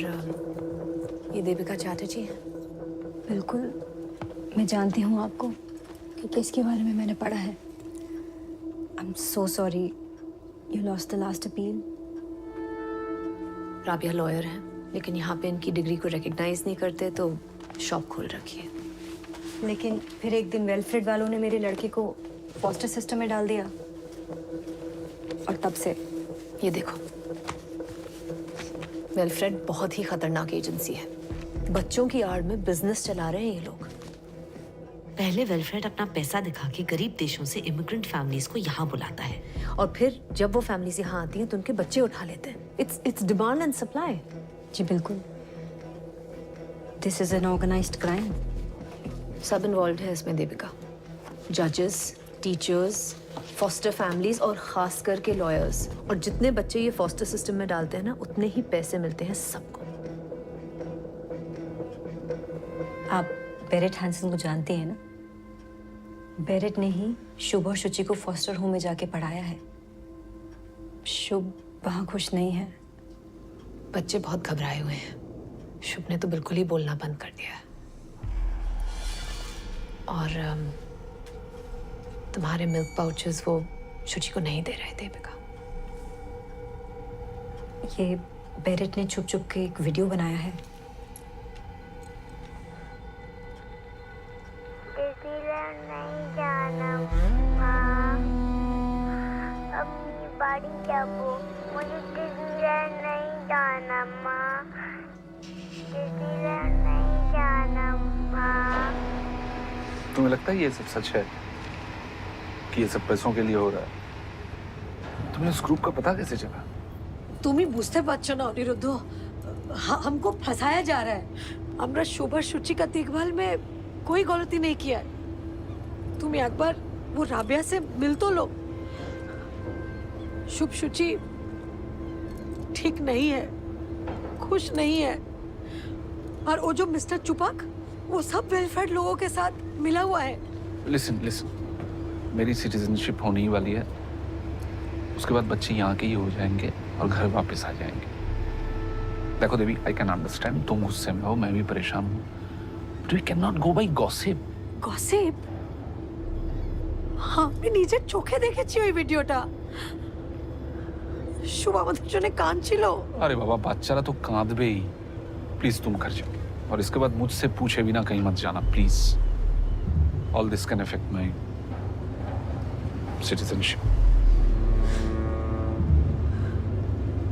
ये देविका चैटर्जी है? बिल्कुल, मैं जानती हूँ आपको कि किसके बारे में मैंने पढ़ा है। I'm so sorry you lost the last appeal. Rabia lawyer है, लेकिन यहाँ पे इनकी डिग्री को रिकग्नाइज नहीं करते तो शॉप खोल रखी है। लेकिन फिर एक दिन वेलफ्रेड वालों ने मेरे लड़के को फॉस्टर सिस्टम में डाल दिया और तब से ये देखो, वेलफ्रेड बहुत ही खतरनाक एजेंसी है। बच्चों की आड़ में बिजनेस चला रहे हैं ये लोग। पहले वेलफेयर अपना पैसा दिखा के गरीब देशों से इमिग्रेंट फैमिलीज को यहाँ बुलाता है और फिर जब वो फैमिलीज यहाँ आती हैं तो उनके बच्चे उठा लेते हैं। It's demand and supply. जी बिल्कुल, this is an organized crime. सब इन्वॉल्व है इसमें देविका, जजेस, टीचर्स, फॉस्टर फैमिलीज और खास करके लॉयर्स। और जितने बच्चे ये फॉस्टर सिस्टम में डालते हैं ना, उतने ही पैसे मिलते हैं सबको। आप बेरेट हैंसन को जानते हैं ना? बेरेट ने ही शुभ और शुचि को फॉस्टर होम में जाके पढ़ाया है। शुभ वहाँ खुश नहीं है। बच्चे बहुत घबराए हुए हैं। शुभ ने तो बिल्कुल ही बोलना बंद कर दिया है। और तुम्हारे मिल्क पाउचेस वो शुचि को नहीं दे रहे देविका। ये बेरेट ने छुप छुप के एक वीडियो बनाया है। मुझे डिज्नीलैंड नहीं जाना माँ। डिज्नीलैंड नहीं जाना माँ। तुम्हें लगता है ये सब सच है कि ये सब पैसों के लिए हो रहा है? तुम्हें उस ग्रुप का पता कैसे चला? तुम ही बुझते पाচ্ছ না অনিরুদ্ধ। हमको फंसाया जा रहा है। আমরা शुभ और शुचि का देखभाल में कोई गलती नहीं किया है। तुम एक बार वो राबिया से मिल तो लो। शुभ शुचि ठीक नहीं है, खुश नहीं है। और वो जो मिस्टर चुपाक, वो सब वेलफेयर लोगों के साथ मिला हुआ है। लिसन, मेरी सिटीजनशिप होने ही वाली है। उसके बाद बच्चे यहाँ के ही हो जाएंगे और घर वापस आ जाएंगे। देखो देवी, आई कैन अंडरस्टैंड, तुम गुस्से में हो, मैं भी परेशान हूँ। But we can not go by gossip. Gossip? हाँ, मैं নিজে চোখে দেখেছি ওই ভিডিওটা। শুভ আমাদের জন্য কাঁদছিল। अरे बाबा, বাচ্চারা तो कांदबे ही। प्लीज तुम घर जाओ और इसके बाद मुझसे पूछे बिना कहीं मत जाना, please. all this can affect my citizenship.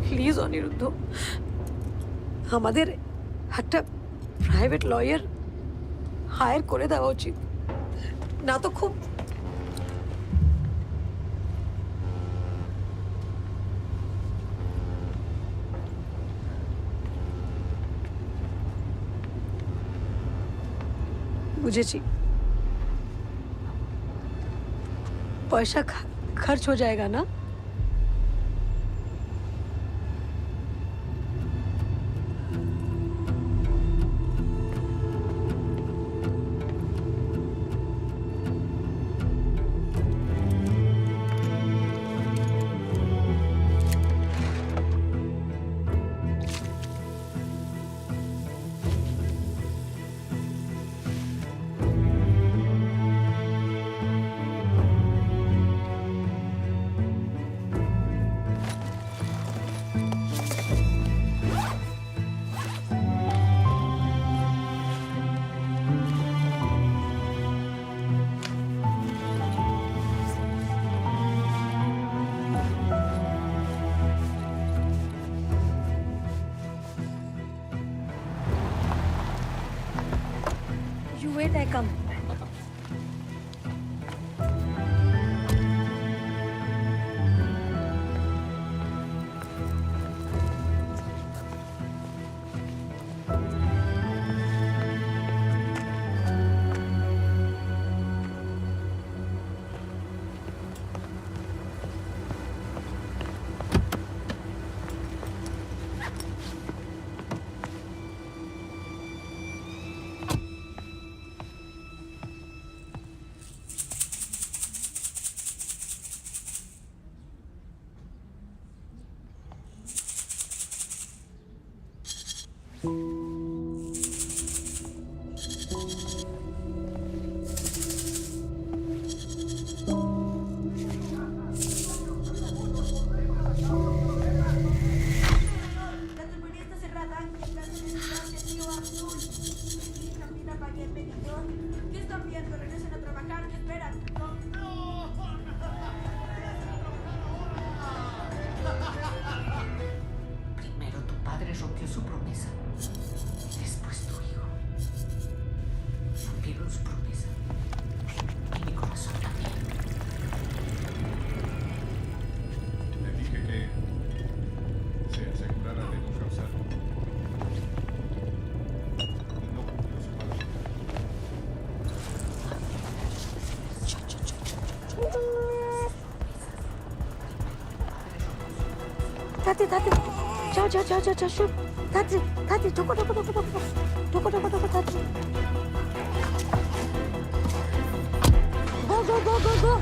Please Aniruddha, আমাদের একটা প্রাইভেট লয়ার হায়ার করে দেওয়া উচিত, না তো খুব বুঝেছি, পয়সা खर्च हो जाएगा ना। You wait, I come. Primero tu padre rompió su promesa. Después tu hijo. Rompieron su promesa. Y mi corazón también. Le dije que se asegurara de no causar. No cumplió su palabra. Tati, ciao, shoo. Tati, toko, Tati. Go.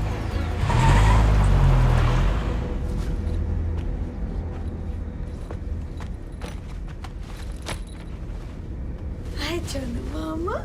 Hi, Chana Mama.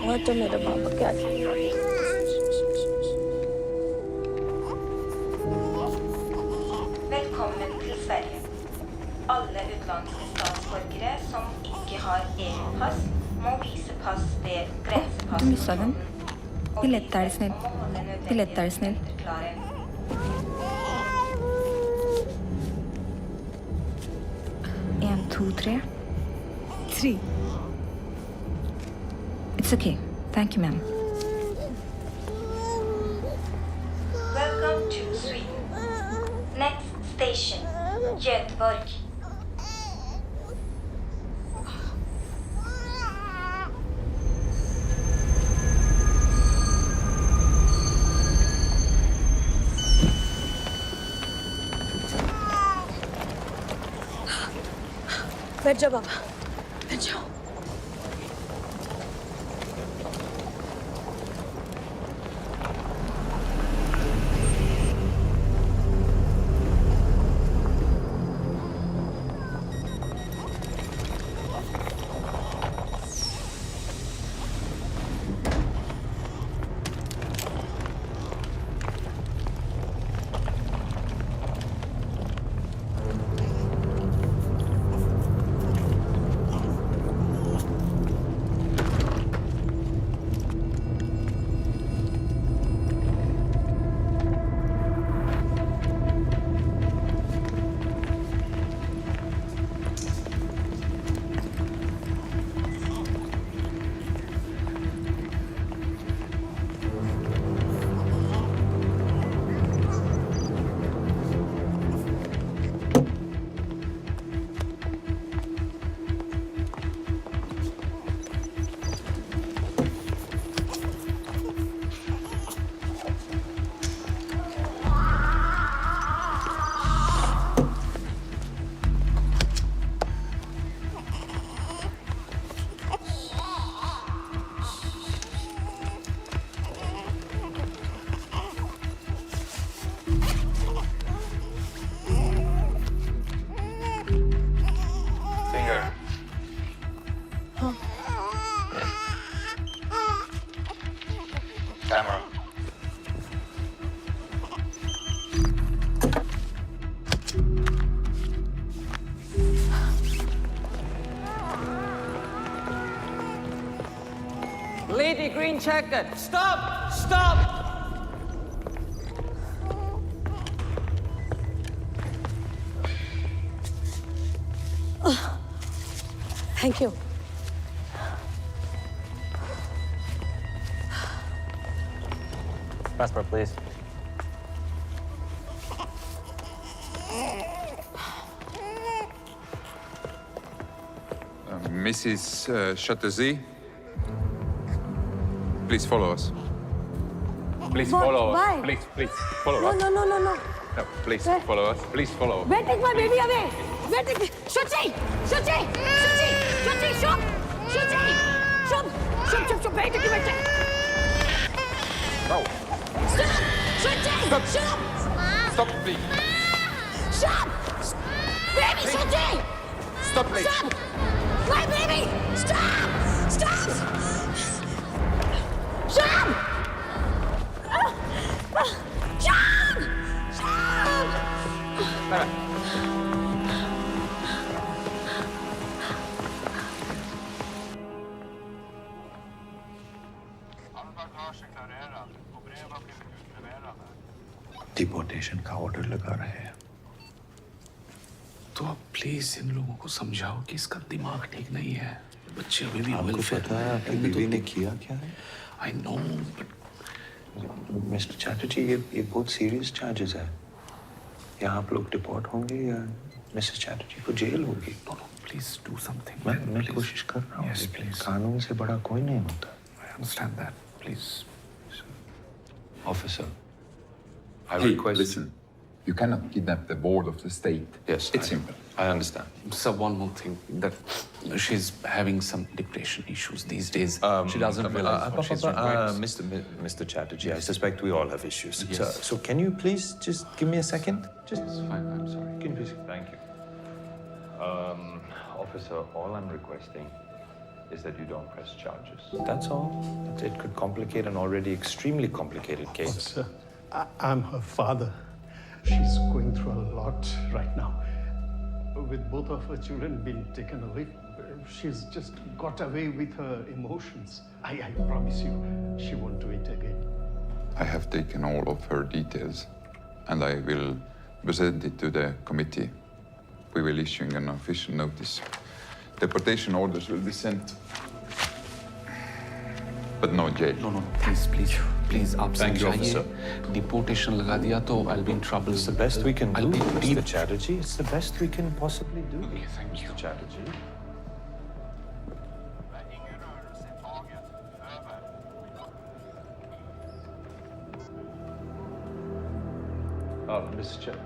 और तो मेरा बाबा क्या Velkommen til Sverige. Alle utenlandske statsborgere som ikke har EU-pass, må vise pass ved Du missade den. Billett där, snäll. Billett där, snäll. En, two, three. 3. It's okay. Thank you, ma'am. Welcome to Sweden. Next station, Göteborg. बैठ जाओ बाबा, बैठ जाओ। lady green jacket, stop! Stop! Thank you. Passport, please. Mrs. Chatterjee, please follow us. Please follow us. Why? Please follow us. No. No, please Where? follow us. Please follow us. Where take my baby away? Where take me? Shuchi! Shub! Where take me? No. Stop! Shub! Stop, please. Shub! Baby, Shuchi! Stop, please. Stop! My baby! Stop! Stop! Shub! Shub! Shub! Deportation का order लगा रहे हैं। तो आप please इन लोगों को समझाओ कि इसका दिमाग ठीक नहीं है। बच्चे अभी भी आपको पता है आपकी बीवी ने किया क्या है? I know but mister Chatterjee, ये बहुत सीरियस चार्जेस है। यहाँ आप लोग डिपोर्ट होंगे या मिसेस चैटर्जी को जेल होगी? Please do something. मैं कोशिश कर रहा हूँ। Yes, please. कानून से बड़ा कोई नहीं होता। I understand that. Please. Officer, I Hey, request. listen. You cannot kidnap the board of the state. Yes, It's simple. I understand. Sir, one more thing. That she's having some depression issues these days. She doesn't realize what she's doing. Mr. Chatterjee, I suspect we all have issues. Yes. So can you please just give me a second? Just fine. I'm sorry. Can you please? Thank you. Officer, all I'm requesting is that you don't press charges. That's all. It could complicate an already extremely complicated case. Sir, I'm her father. She's going through a lot right now. With both of her children being taken away, she's just got away with her emotions. I promise you, she won't do it again. I have taken all of her details and I will present it to the committee. We will issue an official notice. Deportation orders will be sent. But no jail. No. Please, आप समझाइए। Deportation लगा दिया तो I'll be in trouble. It's the best we can I'll do, be Mr. deep. Chatterjee. It's the best we can possibly do. Okay, thank you. Mr. Chatterjee. Mr. Chatterjee.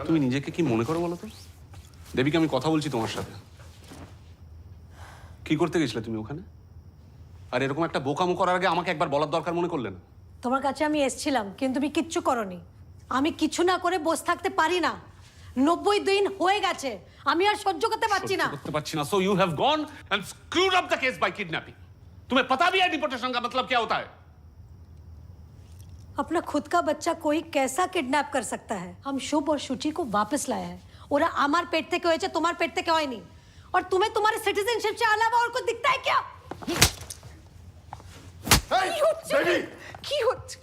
তুমি নিজেকে কি মনে করো বলো তো? দেবীকে আমি কথা বলছি তোমার সাথে। কি করতে গেছিলে তুমি ওখানে? আর এরকম একটা বোকামো করার আগে আমাকে একবার বলার দরকার মনে করলে না? তোমার কাছে আমি এসেছিলাম কিন্তু তুমি কিচ্ছু করনি। আমি কিছু না করে বসে থাকতে পারি না। 90 দিন হয়ে গেছে, আমি আর সহ্য করতে পারছি না। করতে পারছি না। So you have gone and screwed up the case by kidnapping. तुम्हें पता भी है डिपोर्टेशन का मतलब क्या होता है? अपना खुद का बच्चा कोई कैसा किडनैप कर सकता है? हम शुभ और शुचि को वापस लाया है। ওরা আমার পেট থেকে হয়েছে, তোমার পেট থেকে হয়নি। और तुम्हें तुम्हारे सिटीजनशिप से अलावा और कुछ दिखता है क्या? বেবি কি হচ্ছে?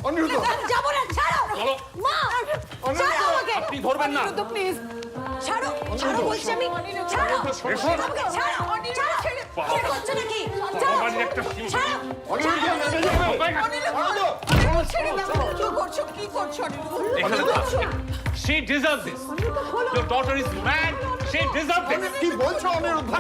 অনিরুদ্ধ যাবো না, ছাড়ো। চলো। মা, ছাড়ো আমাকে। আপনি ধরবেন না। অনিরুদ্ধ প্লিজ। ছাড়ো, ছাড়ো বলছি আমি। ছাড়ো। আমাকে ছাড়ো। ছাড়ো। কি করছো নাকি? ছাড়ো। ছাড়ো। She deserves this. Your daughter is mad. She deserves this. কি বলছো অনিরুদ্ধ?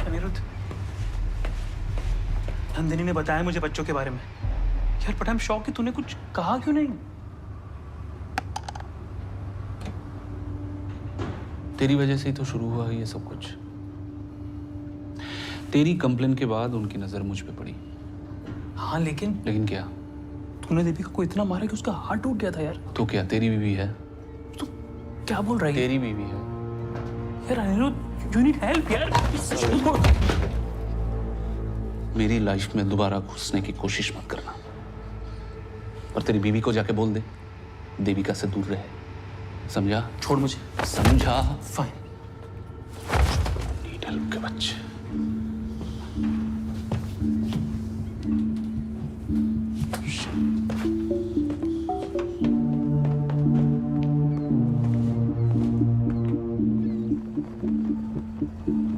अनिरुद्ध, नंदिनी ने बताया मुझे बच्चों के बारे में। यार बट आई एम शॉक कि तूने कुछ कहा क्यों नहीं? तेरी वजह से ही तो शुरू हुआ ये सब कुछ। तेरी कंप्लेन के बाद उनकी नजर मुझ पे पड़ी। हाँ लेकिन क्या? तूने दीपिका को इतना मारा कि उसका हार्ट टूट गया था यार। तो क्या तेरी बीवी है? तू क्या बोल रहा है? तेरी बीवी है यार अनिरुद्ध, यू नीड हेल्प यार। मेरी लाइफ में दोबारा घुसने की कोशिश मत करना। और तेरी बीवी को जाके बोल दे देविका से दूर रहे, समझा? छोड़ मुझे। समझा? फाइन। नीड हेल्प के बच्चे।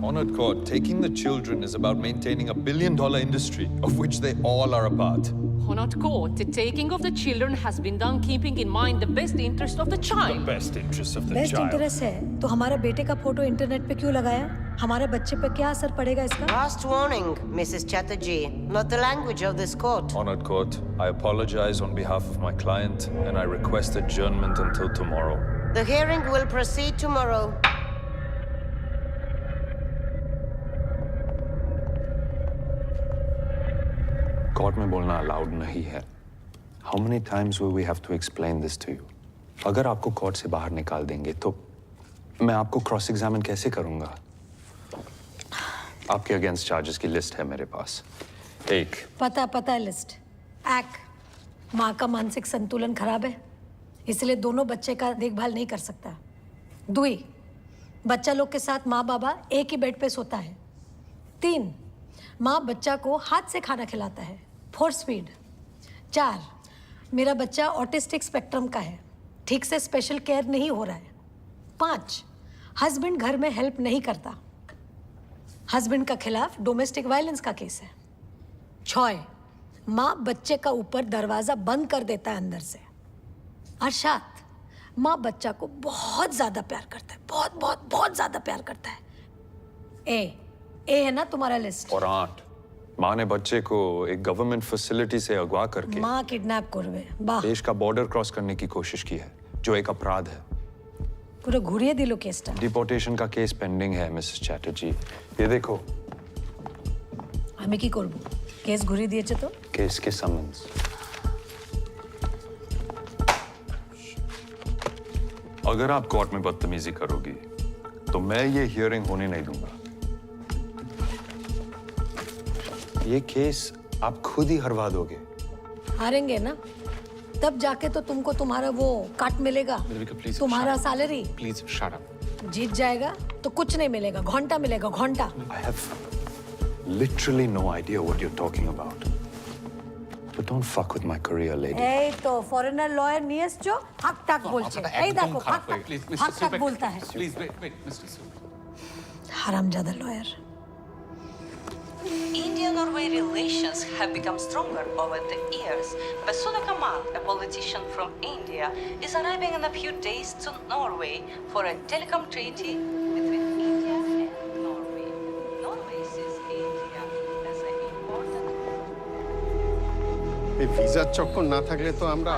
Honored court, taking the children is about maintaining $1 billion industry, of which they all are a part. Honored court, the taking of the children has been done keeping in mind the best interest of the child. The best interest of the best child. Interest है तो हमारे बेटे का photo internet पे क्यों लगाया? हमारे बच्चे पे क्या असर पड़ेगा इसका? Last warning, Mrs. Chatterjee. Not the language of this court. Honored court, I apologize on behalf of my client and I request adjournment until tomorrow. The hearing will proceed tomorrow. Court में बोलना allowed नहीं है। How many times will we have to explain this to you? अगर आपको court से बाहर निकाल देंगे तो मैं आपको क्रॉस एग्जामिन कैसे करूंगा? आपके अगेंस्ट चार्जेस की लिस्ट है मेरे पास। एक, पता है लिस्ट। माँ का मानसिक संतुलन खराब है, इसलिए दोनों बच्चे का देखभाल नहीं कर सकता। 2, बच्चा लोग के साथ माँ बाबा एक ही बेड पे सोता है। 3, माँ बच्चा को हाथ से खाना खिलाता है। 4 स्पीड। 4, मेरा बच्चा ऑटिस्टिक स्पेक्ट्रम का है, ठीक से स्पेशल केयर नहीं हो रहा है। 5, हस्बैंड घर में हेल्प नहीं करता, हस्बैंड का खिलाफ डोमेस्टिक वायलेंस का केस है। 6, माँ बच्चे का ऊपर दरवाजा बंद कर देता है अंदर से। और 7, माँ बच्चा को बहुत ज्यादा प्यार करता है, बहुत ज्यादा प्यार करता है। ए है ना तुम्हारा लिस्ट? और 8, माँ ने बच्चे को एक गवर्नमेंट फैसिलिटी से अगवा करके माँ किडनैप करवे बा देश का बॉर्डर क्रॉस करने की कोशिश की है, जो एक अपराध है। पूरा घुरिए दिलो केसटा। डिपोर्टेशन का केस पेंडिंग है मिसेस चैटर्जी। ये देखो। हमें की करबो? केस घुरी दिए तो? केस के समन्स। अगर आप कोर्ट में बदतमीजी करोगी तो मैं ये हियरिंग होने नहीं दूंगा। ये केस आप खुद ही हरवा दोगे। हारेंगे ना, तब जाके तो तुमको तुम्हारा वो काट मिलेगा, तुम्हारा सैलरी। Please shut up. जीत जाएगा तो कुछ नहीं मिलेगा, घंटा मिलेगा, घंटा। I have literally no idea what you're talking about. But don't fuck with my career, lady. ए तो फॉरेनर लॉयर नियस जो हक तक बोलते हैं। ए देखो हक तक बोलता है। प्लीज वेट मिस्टर हरामजादा lawyer. India-Norway relations have become stronger over the years. Basudha Kamal, a politician from India, is arriving in a few days to Norway for a telecom treaty between India and Norway. Norway sees India as an important. এই ভিসার চক্কর না থাকলে তো আমরা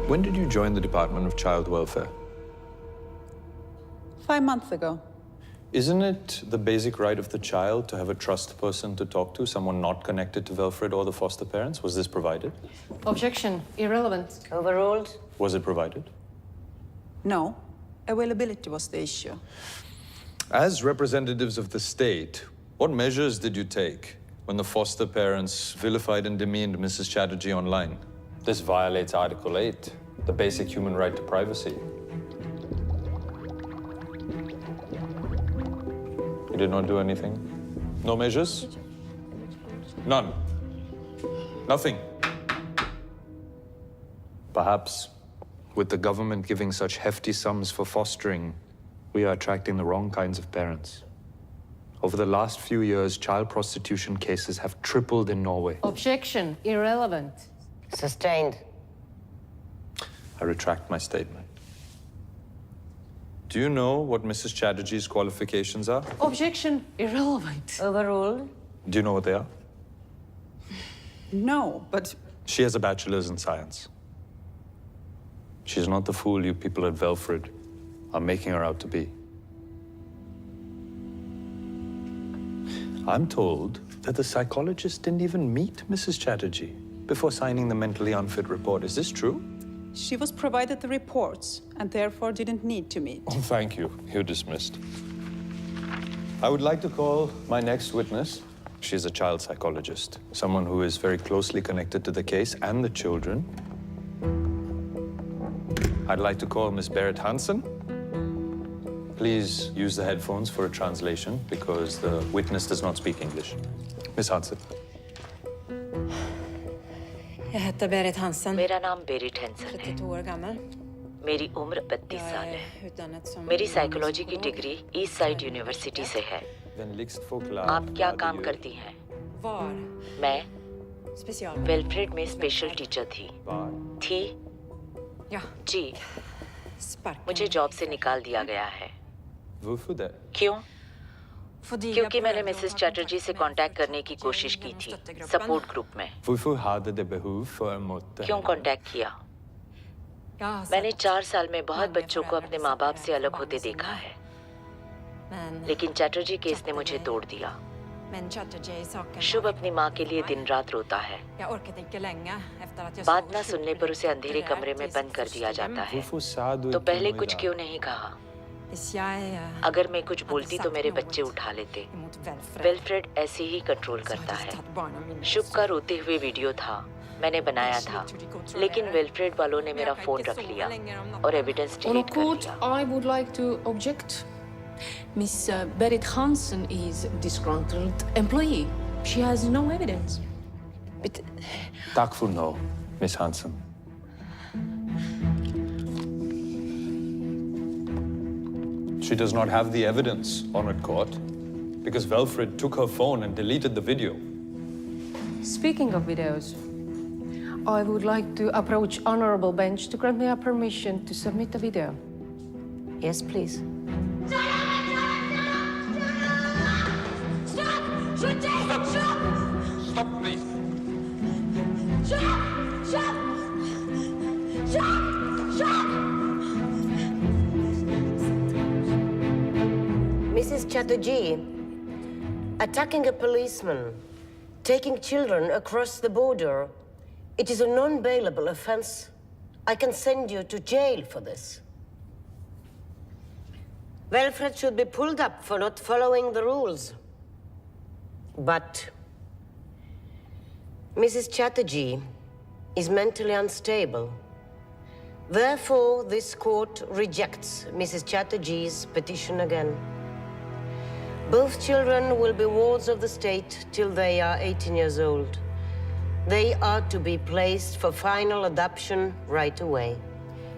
When did you join the Department of Child Welfare? 5 months ago. Isn't it the basic right of the child to have a trust person to talk to, someone not connected to Welfred or the foster parents? Was this provided? Objection. Irrelevant. Overruled. Was it provided? No. Availability was the issue. As representatives of the state, what measures did you take when the foster parents vilified and demeaned Mrs. Chatterjee online? This violates Article 8, the basic human right to privacy. You did not do anything? No measures? None? Nothing? Perhaps, with the government giving such hefty sums for fostering, we are attracting the wrong kinds of parents. Over the last few years, child prostitution cases have tripled in Norway. Objection. Irrelevant. Sustained. I retract my statement. Do you know what Mrs. Chatterjee's qualifications are? Objection. Irrelevant. Overruled. Do you know what they are? No, but She has a bachelor's in science. She's not the fool you people at Velfred are making her out to be. I'm told that the psychologist didn't even meet Mrs. Chatterjee before signing the mentally unfit report. Is this true? she was provided the reports and therefore didn't need to meet. Oh, thank you. You're dismissed. I would like to call my next witness. She's a child psychologist, someone who is very closely connected to the case and the children. I'd like to call Miss Berit Hansen. Please use the headphones for a translation because the witness does not speak English. Miss Hansen. Jag heter Berit Hansen. मेरा नाम Beirut Hansen है। 32 år gammal. मेरी उम्र 32 साल है। Utdannet som मेरी psychology की degree east side university से है। आप क्या काम करती हैं? Var मैं special. वेलफ्रेड में स्पेशल टीचर थी? Ja. जी। मुझे जॉब से निकाल दिया गया है। क्यों? क्योंकि मैंने मिसेस चैटर्जी से कांटेक्ट करने की कोशिश की थी सपोर्ट ग्रुप में। क्यों कांटेक्ट किया? मैंने 4 साल में बहुत बच्चों को अपने माँ बाप से अलग होते देखा है, लेकिन चैटर्जी केस ने मुझे तोड़ दिया। Men Chatterjee-saken. शुभ अपनी माँ के लिए दिन रात रोता है। Jag orkade inte länge efter att jag बात ना सुनने पर उसे अंधेरे कमरे में बंद कर दिया जाता है। तो पहले कुछ क्यों नहीं कहा? अगर मैं कुछ बोलती तो मेरे बच्चे उठा लेते। वेलफ्रेड ऐसे ही कंट्रोल करता है। शुभ का रोते हुए वीडियो था, मैंने बनाया था, लेकिन वेलफ्रेड वालों ने मेरा फोन रख लिया और एविडेंस डिलीट कर दिया। I would like to object. Miss Berit Hansen is disgruntled employee. She has no evidence. Tack för no, Miss Hansen. She does not have the evidence, Honored Court, because Velfred took her phone and deleted the video. Speaking of videos, I would like to approach honorable bench to grant me a permission to submit a video. Yes, please. Stop, please. Mrs. Chatterjee, attacking a policeman, taking children across the border, it is a non-bailable offense. I can send you to jail for this. Wilfred should be pulled up for not following the rules. But Mrs. Chatterjee is mentally unstable. Therefore, this court rejects Mrs. Chatterjee's petition again. Both children will be wards of the state till they are 18 years old. They are to be placed for final adoption right away.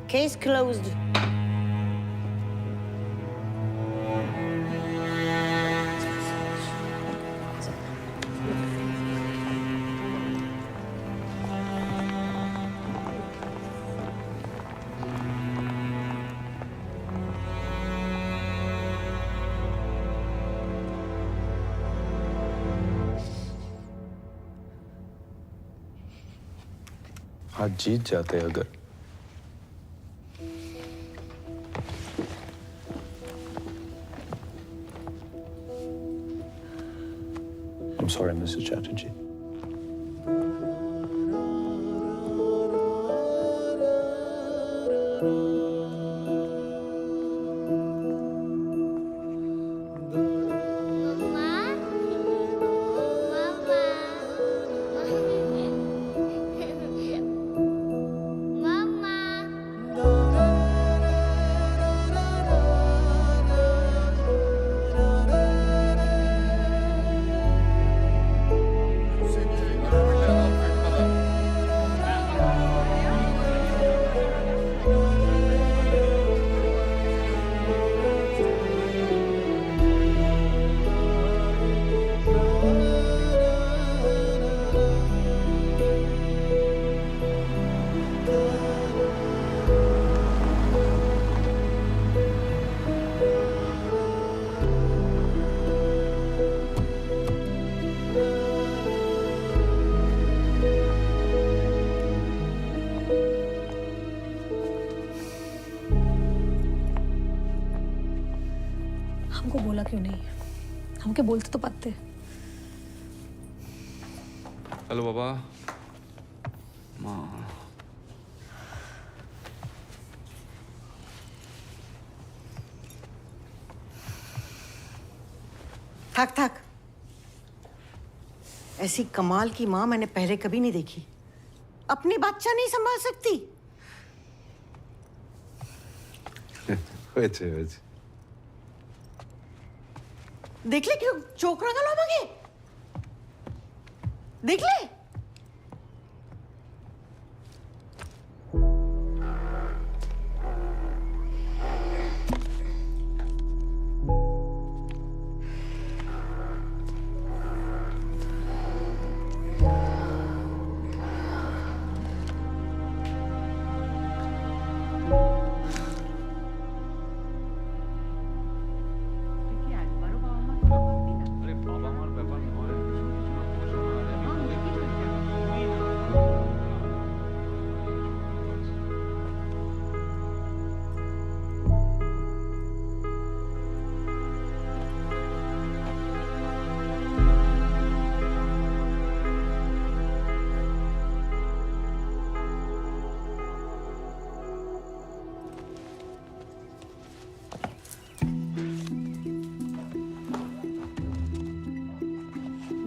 Case closed. आज जीत जाते अगर। I'm sorry, Mrs. Chatterjee. हमको बोला क्यों नहीं? हमके बोलते तो पाते। हेलो बाबा। माँ। थक थक। ऐसी कमाल की माँ मैंने पहले कभी नहीं देखी। अपनी बच्चा नहीं संभाल सकती। देख ले क्यों चोकरा गला मांगे। देख ले।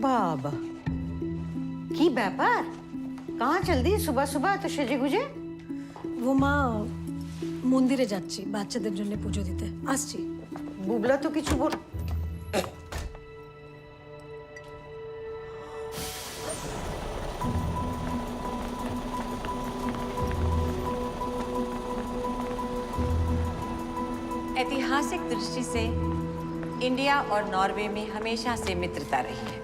বাবা কি ব্যাপার কাহা চল দি সুবহ সুবহ তো সেজে গুজে वो माँ মন্দিরে যাচ্ছি বাচ্চাদের জন্য পুজো দিতে আসছি বুবলা তো কিছু বল ऐतिहासिक दृष्टि से इंडिया और नॉर्वे में हमेशा से मित्रता रही है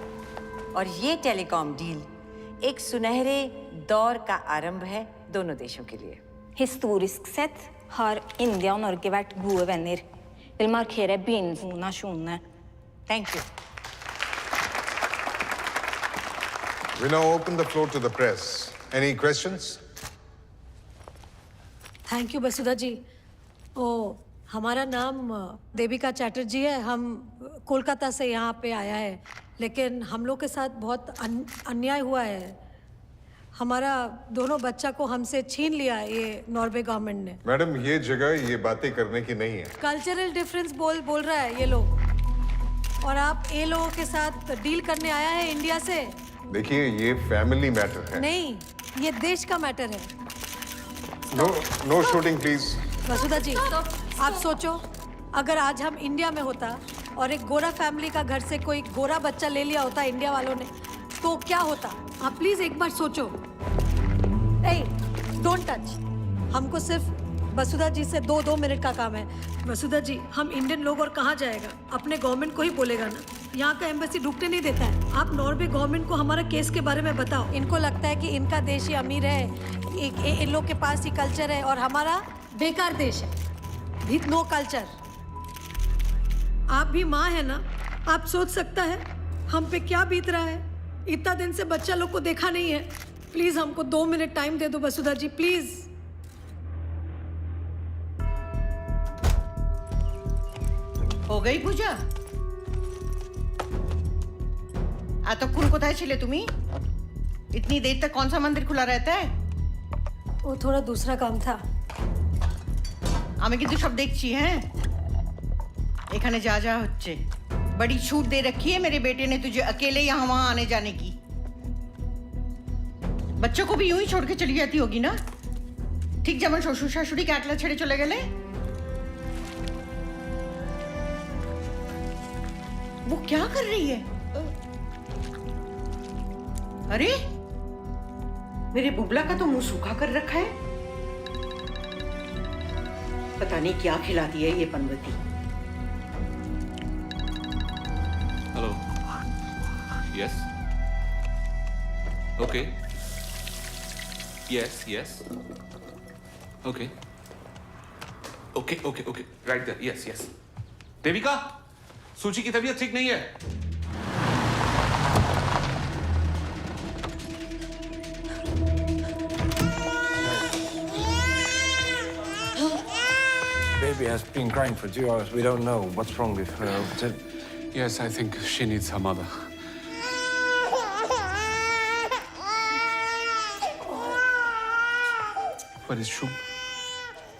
और ये टेलीकॉम डील एक सुनहरे दौर का आरंभ है दोनों देशों के लिए. Historiskt sett har India och Norge varit gode vänner. Vill markera begynnelsen av nationerna. Thank you. We now open the floor to the press. Any questions? Thank you Vasudha ji ओ हमारा नाम देविका चैटर्जी है हम कोलकाता से यहाँ पे आया है लेकिन हम लोग के साथ बहुत अन्याय हुआ है हमारा दोनों बच्चा को हमसे छीन लिया ये नॉर्वे गवर्नमेंट ने मैडम ये जगह ये बातें करने की नहीं है कल्चरल डिफरेंस बोल रहा है ये लोग और आप ये लोगों के साथ डील करने आया है इंडिया से देखिए ये फैमिली मैटर है नहीं ये देश का मैटर है नो शूटिंग प्लीज वसुधा जी आप सोचो अगर आज हम इंडिया में होता और एक गोरा फैमिली का घर से कोई गोरा बच्चा ले लिया होता इंडिया वालों ने तो क्या होता आप प्लीज एक बार सोचो डोंट टच हमको सिर्फ वसुधा जी से दो मिनट का काम है वसुधा जी हम इंडियन लोग और कहाँ जाएगा अपने गवर्नमेंट को ही बोलेगा ना यहाँ का एम्बेसी ढुकने नहीं देता है आप नॉर्वे गवर्नमेंट को हमारा केस के बारे में बताओ इनको लगता है कि इनका देश ही अमीर है इन लोग के पास ही कल्चर है और हमारा बेकार देश है विथ नो कल्चर आप भी माँ है ना आप सोच सकता है हम पे क्या बीत रहा है इतना दिन से बच्चा लोग को देखा नहीं है प्लीज हमको 2 मिनट टाइम दे दो वसुधा जी प्लीज हो गई पूजा এতক্ষণ কোথায় ছিলে তুমি इतनी देर तक कौन सा मंदिर खुला रहता है वो थोड़ा दूसरा काम था আমি কিন্তু সব দেখছি हैं এখানে যা যা হচ্ছে बड़ी छूट दे रखी है मेरे बेटे ने तुझे अकेले यहाँ वहां आने जाने की बच्चों को भी यूं ही छोड़ के चली जाती होगी ना ठीक যেমন শ্বশুর শাশুড়ি একলা ছেড়ে চলে গেলে वो क्या कर रही है अरे मेरे बुबला का तो मुंह सूखा कर रखा है पता नहीं क्या खिलाती है ये पनवती hello yes okay yes yes okay okay okay okay right there yes yes Devika Suchi की तबीयत ठीक नहीं है baby has been crying for 2 hours. We don't know what's wrong with her. Yes, I think she needs her mother. Where is Shub?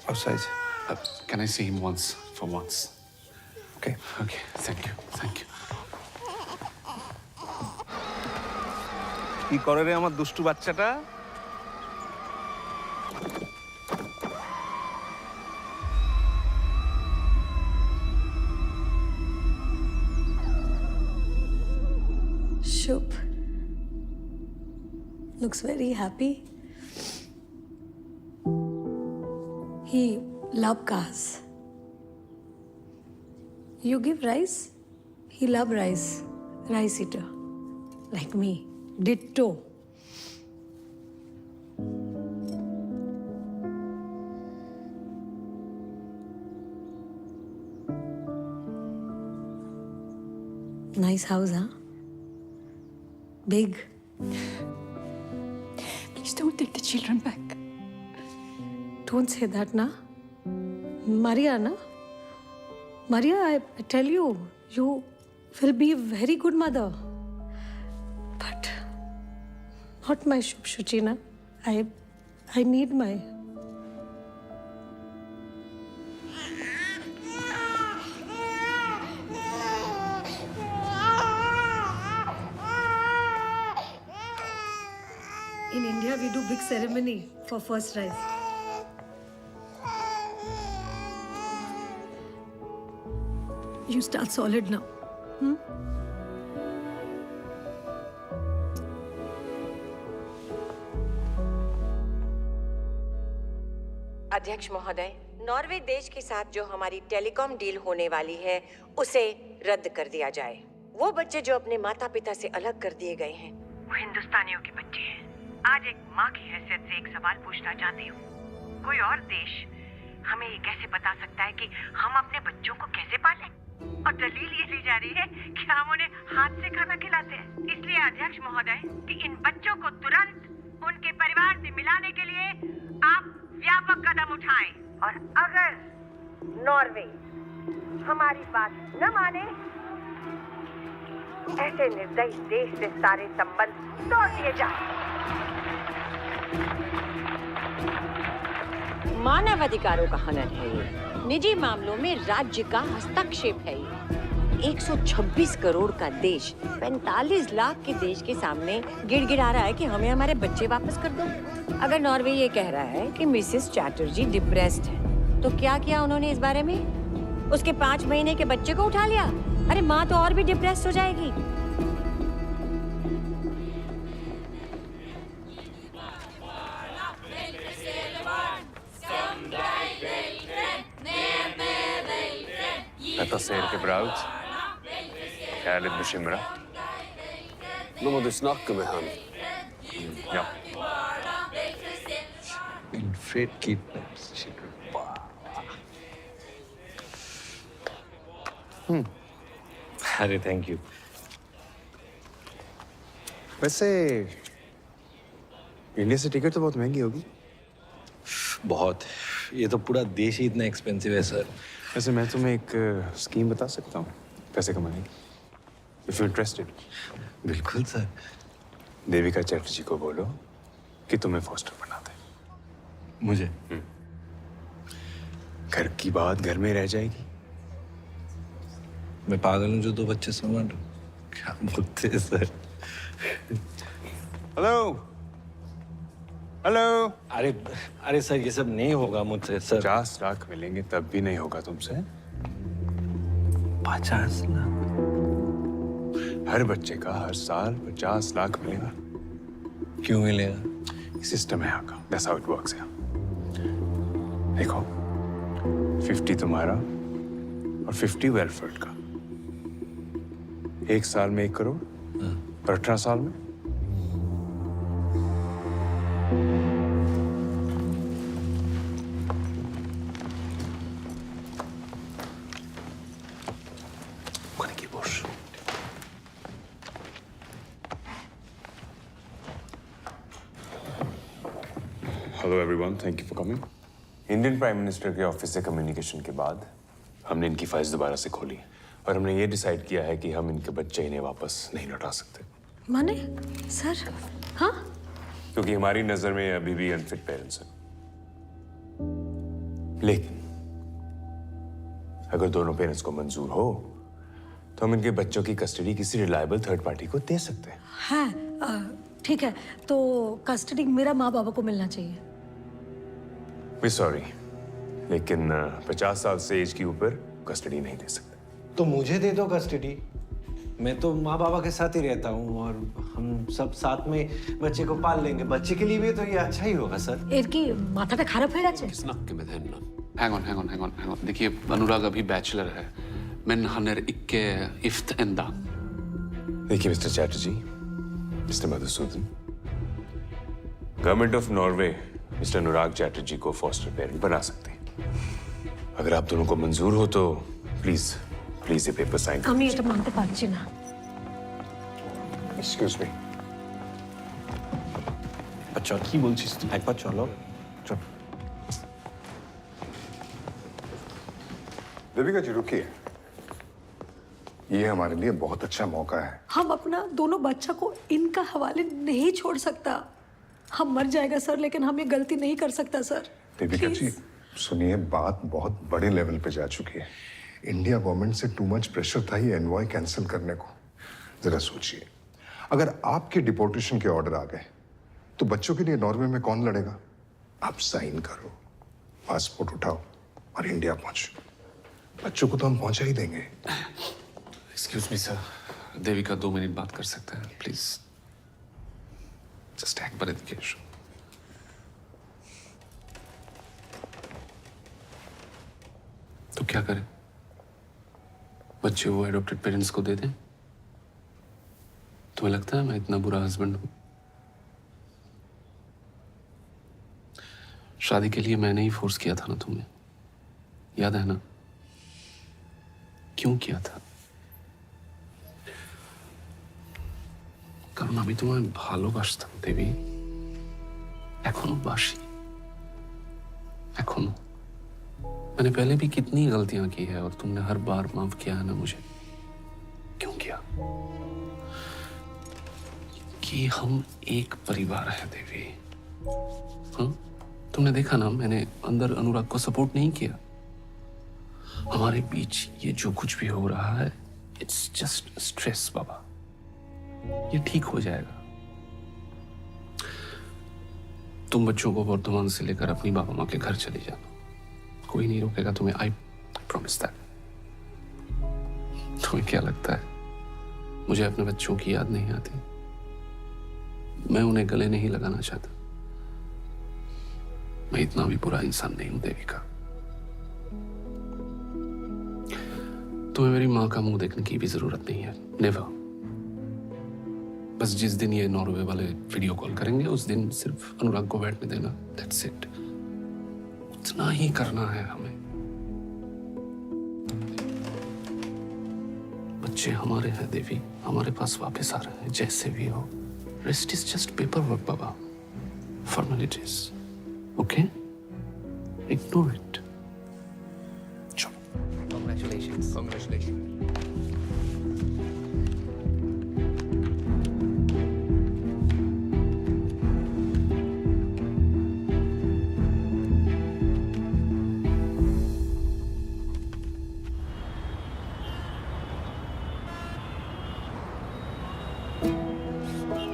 Outside. Can I see him once, for once? Okay. Okay, thank you, thank you. কি করে রে আমার দুষ্টু বাচ্চাটা? Shub looks very happy. He loves cars. You give rice, he loves rice. Rice eater. Like me. Ditto. Nice house, huh? Big. Please don't take the children back. Don't say that, na. Maria, na. Maria, I tell you, you will be a very good mother. But not my Shuchi, na. I need my. In India, we do big ceremony for first rice. You start solid now. अध्यक्ष महोदय, Norway देश के साथ जो हमारी telecom deal होने वाली है उसे रद्द कर दिया जाए। वो बच्चे जो अपने माता पिता से अलग कर दिए गए हैं, वो हिंदुस्तानियों के बच्चे हैं। आज एक माँ की हैसियत से एक सवाल पूछना चाहती हूँ। कोई और देश हमें ये कैसे बता सकता है कि हम अपने बच्चों को कैसे पालें? और दलील ये दी जा रही है कि हम उन्हें हाथ से खाना खिलाते हैं। इसलिए अध्यक्ष महोदय कि इन बच्चों को तुरंत उनके परिवार से मिलाने के लिए आप व्यापक कदम उठाएं। और अगर नॉर्वे हमारी बात न माने, ऐसे निर्दयी देश से सारे संबंध तोड़ दिए जाएं। मानव अधिकारों का हनन है ये, निजी मामलों में राज्य का हस्तक्षेप है ये। 126 करोड़ का देश 45 लाख के देश के सामने गिड़गिड़ा रहा है कि हमें हमारे बच्चे वापस कर दो। अगर नॉर्वे ये कह रहा है कि मिसेस चैटर्जी डिप्रेस्ड है, तो क्या किया उन्होंने इस बारे में? उसके 5 महीने के बच्चे को उठा लिया? अरे माँ तो और भी डिप्रेस्ड हो जाएगी। Dette ser ikke bra ut. Jeg er litt bekymret. Nå må du snakke med han. Ja. Wilfred kidnaps children. अरे थैंक यू। वैसे इंडिया से टिकट तो बहुत महंगी होगी। बहुत। ये तो पूरा देश ही इतना एक्सपेंसिव है सर। वैसे मैं तुम्हें एक स्कीम बता सकता हूँ पैसे कमाने की। If you're interested. बिल्कुल सर। देविका चैटर्जी को बोलो कि तुम्हें फॉस्टर बना दे। मुझे? घर की बात घर में रह जाएगी। मैं पागल हूँ जो 2 बच्चे संभाल रहा हूँ। क्या बोलते हैं सर? Hello hello. अरे सर ये सब नहीं होगा मुझसे सर। 50 लाख मिलेंगे तब भी नहीं होगा तुमसे। 50 लाख? हर बच्चे का हर साल 50 लाख मिलेगा। क्यों मिलेगा? सिस्टम है यहाँ का। That's how it works यहाँ। देखो 50 तुम्हारा और 50 वेलफेयर का। 1 साल में 1 करोड़ और 18 साल में Hello everyone, thank you for coming. Indian prime minister के ऑफिस से कम्युनिकेशन के बाद हमने इनकी फाइल्स दोबारा से खोली और हमने ये डिसाइड किया है कि हम इनके बच्चे इन्हें वापस नहीं लौटा सकते। माने सर? हाँ, क्योंकि हमारी नजर में अभी भी अनफिट पेरेंट्स हैं। लेकिन अगर दोनों पेरेंट्स को मंजूर हो तो हम इनके बच्चों की कस्टडी किसी रिलायबल थर्ड पार्टी को दे सकते हैं। हाँ, ठीक है, तो कस्टडी मेरा माँ बाबा को मिलना चाहिए। वी सॉरी, लेकिन 50 साल से एज के ऊपर कस्टडी नहीं दे सकते। तो मुझे दे दो कस्टडी। मैं तो माँ बाबा के साथ ही रहता हूँ और हम सब साथ में बच्चे को पाल लेंगे। बच्चे के लिए भी तो ये अच्छा ही होगा सर। इनकी माथाटा खाराप হয়ে গেছে। Hang on. देखिए, अनुराग अभी बैचलर है। Men han är icke gift ända. देखिए mister Chatterjee, mister Madhusudan, government of Norway mister Anurag Chatterjee को फॉस्टर पेरेंट बना सकते हैं। अगर आप दोनों को मंजूर हो तो प्लीज ये पेपर साइन कर। আমি এটা মানতে পারছি না। Excuse me. अच्छा কি বলছিস তুই? একবার চলো। চল। देविका जी रुकिए, ये हमारे लिए बहुत अच्छा मौका है। हम अपना दोनों बच्चा को इनका हवाले नहीं छोड़ सकता। हम मर जाएगा सर, लेकिन हम ये गलती नहीं कर सकता सर। देविका जी सुनिए, बात बहुत बड़े लेवल पे जा चुकी है। इंडिया गवर्नमेंट से टू मच प्रेशर था ये एनवॉय कैंसिल करने को। जरा सोचिए, अगर आपके डिपोर्टेशन के ऑर्डर आ गए तो बच्चों के लिए नॉर्वे में कौन लड़ेगा? आप साइन करो, पासपोर्ट उठाओ और इंडिया पहुंचो। बच्चों को तो हम पहुंचा ही देंगे। Excuse me sir, Devika 2 minute बात कर सकते हैं प्लीज? जस्ट एक बार एजुकेशन। तो क्या करें? बच्चे वो एडॉप्टेड पेरेंट्स को दे दें? तुम्हें लगता है मैं इतना बुरा हस्बैंड हूं? शादी के लिए मैंने ही फोर्स किया था ना तुम्हें, याद है ना? क्यों किया था? কারণ আমি তোমায় ভালোবাসতাম দেবী, এখনো বাসি, এখনো। मैंने पहले भी कितनी गलतियां की है और तुमने हर बार माफ किया है ना मुझे। क्यों किया? कि हम एक परिवार है देवी। हाँ, तुमने देखा ना, मैंने अंदर अनुराग को सपोर्ट नहीं किया। हमारे बीच ये जो कुछ भी हो रहा है, इट्स जस्ट स्ट्रेस बाबा। ये ठीक हो जाएगा। तुम बच्चों को वर्धमान से लेकर अपनी बाबा माँ के घर चली जाना, कोई नहीं रोकेगा तुम्हें। I promise that. तुम्हें क्या लगता है मुझे अपने बच्चों की याद नहीं आती? मैं उन्हें गले नहीं लगाना चाहता। मैं इतना भी बुरा इंसान नहीं हूं देविका। तुम्हें मेरी माँ का मुंह देखने की भी जरूरत नहीं है, नेवर। बस जिस दिन ये नॉर्वे वाले वीडियो कॉल करेंगे उस दिन सिर्फ अनुराग को बैठने देना, दैट्स इट। उतना ही करना है हमें। बच्चे हमारे हैं देवी, हमारे पास वापस आ रहे हैं जैसे भी हो। Rest is just paper work Baba, formalities, okay? Ignore it. चलो। कांग्रेचुलेशंस। कांग्रेचुलेशंस।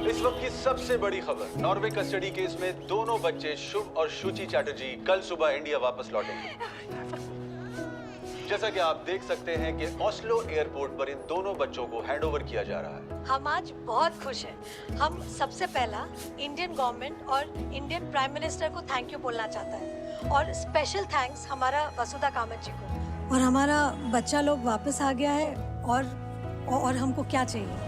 इस वक्त की सबसे बड़ी खबर, नॉर्वे कस्टडी केस में दोनों बच्चे शुभ और शुचि चैटर्जी कल सुबह इंडिया वापस लौटेंगे। जैसा कि आप देख सकते हैं कि ऑस्लो एयरपोर्ट पर इन दोनों बच्चों को हैंडओवर किया जा रहा है। हम आज बहुत खुश हैं। हम सबसे पहला इंडियन गवर्नमेंट और इंडियन प्राइम मिनिस्टर को थैंक यू बोलना चाहता है, और स्पेशल थैंक्स हमारा वसुधा कामत जी को। और हमारा बच्चा लोग वापस आ गया है, और हमको क्या चाहिए?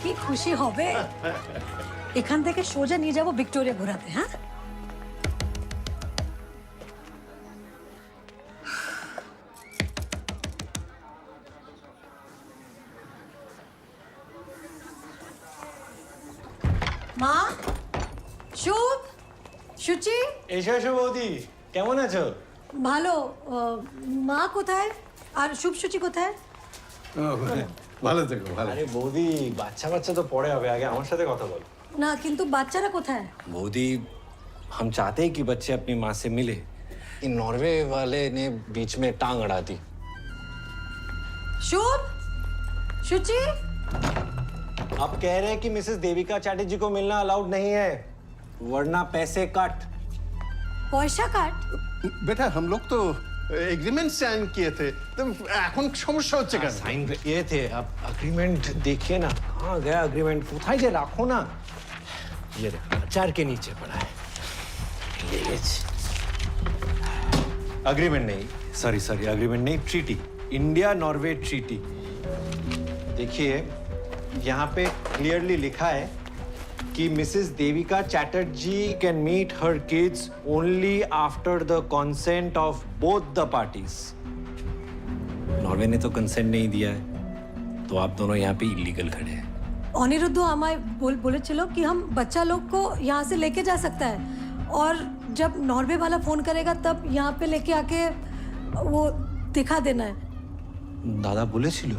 কি খুশি হবে। এখান থেকে সোজা নিয়ে যাব ভিক্টোরিয়া ঘোরাতে, হ্যাঁ? মা, শুভ, সুচি, এসো এসো বৌদি, কেমন আছো? ভালো। মা কোথায় আর শুভ সুচি কোথায়? ভালো থেকো, ভালো। আরে বৌদি, বাচ্চা বাচ্চা তো পরে হবে, आगे আমার সাথে কথা বল। না, কিন্তু বাচ্চারা কোথায়? बूदी, हम चाहते हैं कि बच्चे अपनी माँ से मिले। इन नॉर्वे वाले ने बीच में टांग अड़ा दी। शुभ, शुचि, अब कह रहे हैं कि मिसेस देविका चैटर्जी को मिलना अलाउड नहीं है, वरना पैसे कट। पैसा कट? बेटा हम लोग तो एग्रीमेंट साइन किए थे, तो এখন সমস্যা হচ্ছে কেন? साइन किए थे, अब एग्रीमेंट देखिए ना, कहाँ गया एग्रीमेंट? कोথায় যে রাখো ना, ये देखो चार के नीचे पड़ा है। एग्रीमेंट नहीं, सॉरी एग्रीमेंट नहीं, ट्रीटी, इंडिया नॉर्वे ट्रीटी। देखिए यहाँ पे क्लियरली लिखा है कि Mrs Devika Chatterjee can meet her kids only after the consent of both the parties. Norway ने तो कंसेंट नहीं दिया है, तो आप दोनों यहाँ पे इलीगल खड़े हैं। अनिरुद्ध हमारे बोले चलो कि हम बच्चा लोग को यहाँ से लेके जा सकता है, और जब नॉर्वे वाला फोन करेगा तब यहाँ पे लेके आके वो दिखा देना है। दादा बोले छिलो?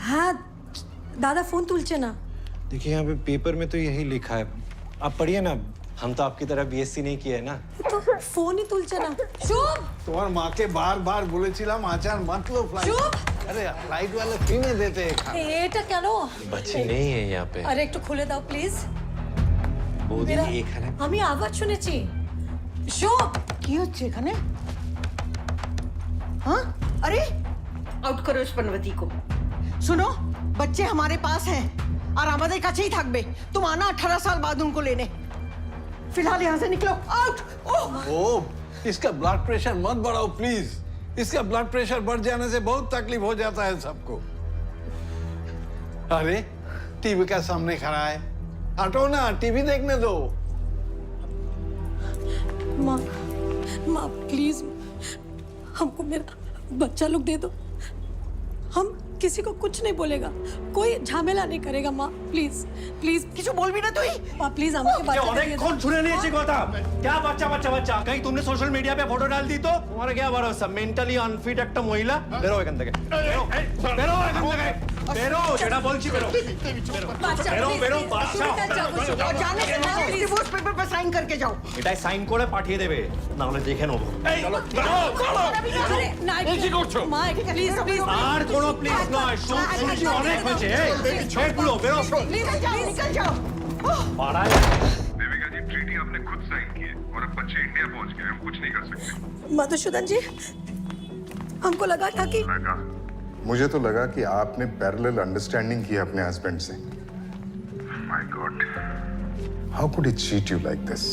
हाँ, दादा फोन तुलचे ना। देखिए यहाँ पे पेपर में तो यही लिखा है, आप पढ़िए ना, हम तो आपकी तरह बीएससी नहीं किया है ना। तो फोन ही तुलचे ना। शुभ, তোমার মাকে বারবার বলেছিলাম আচার মাতলো ফ্লাইট। শুভ, আরে ফ্লাইট वाले फ्री में देते हैं। এটা কেন? बच्चे नहीं है यहाँ पे। আরে একটু খুলে দাও প্লিজ। বৌদি এখানে আমি আওয়াজ শুনেছি। শুভ, কি হচ্ছে এখানে? हाँ? अरे आउट करो इस पनवती को। सुनो, बच्चे हमारे पास हैं और আমাদের কাছেই থাকবে। तुम आना 18 साल बाद उनको लेने। फिलहाल यहाँ से निकलो, आउट। ओ, इसका ब्लड प्रेशर मत बढ़ाओ प्लीज, इसका ब्लड प्रेशर बढ़ जाने से बहुत तकलीफ हो जाता है सबको। अरे टीवी का सामने खड़ा है, हटो ना, टीवी देखने दो। माँ, माँ प्लीज हमको मेरा बच्चा लोग दे दो, हम किसी को कुछ नहीं बोलेगा, कोई झमेला नहीं करेगा। माँ प्लीज प्लीज কিছু বলবি না তুই? माँ प्लीज আমাকে বাচ্চা অনেক কোন শুনে নিয়েছি কথা, क्या बच्चा बच्चा बच्चा, कहीं तुमने सोशल मीडिया पे फोटो डाल दी तो तुम्हारा क्या भरोसा? मेंटली अनफिट একটা মহিলা, বেরো এখান থেকে, বেরো বেরো এখান থেকে, বেরো, যেটা বলছি বেরো, বেরো বেরো, বাচ্চা और जाने से पहले डिवोर्स पेपर पर साइन करके जाओ। এটাই সাইন করে পাঠিয়ে দেবে, না হলে দেখে নেবো। আরে না, কি করছো? মা প্লিজ প্লিজ, আর কোনো প্লিজ নয়, শুনছি অনেক হয়েছে, এই ছেড়গুলো বেরো, निकल जाओ। পাড়ায়। देविका जी, ट्रीटी आपने खुद साइन की है और अब बच्चे इंडिया पहुंच गए, हम कुछ नहीं कर सकते। मधुसूदन जी, हमको लगा था कि मुझे तो लगा कि आपने पैरेलल अंडरस्टैंडिंग की अपने हस्बैंड से। My god, how could he cheat you like this?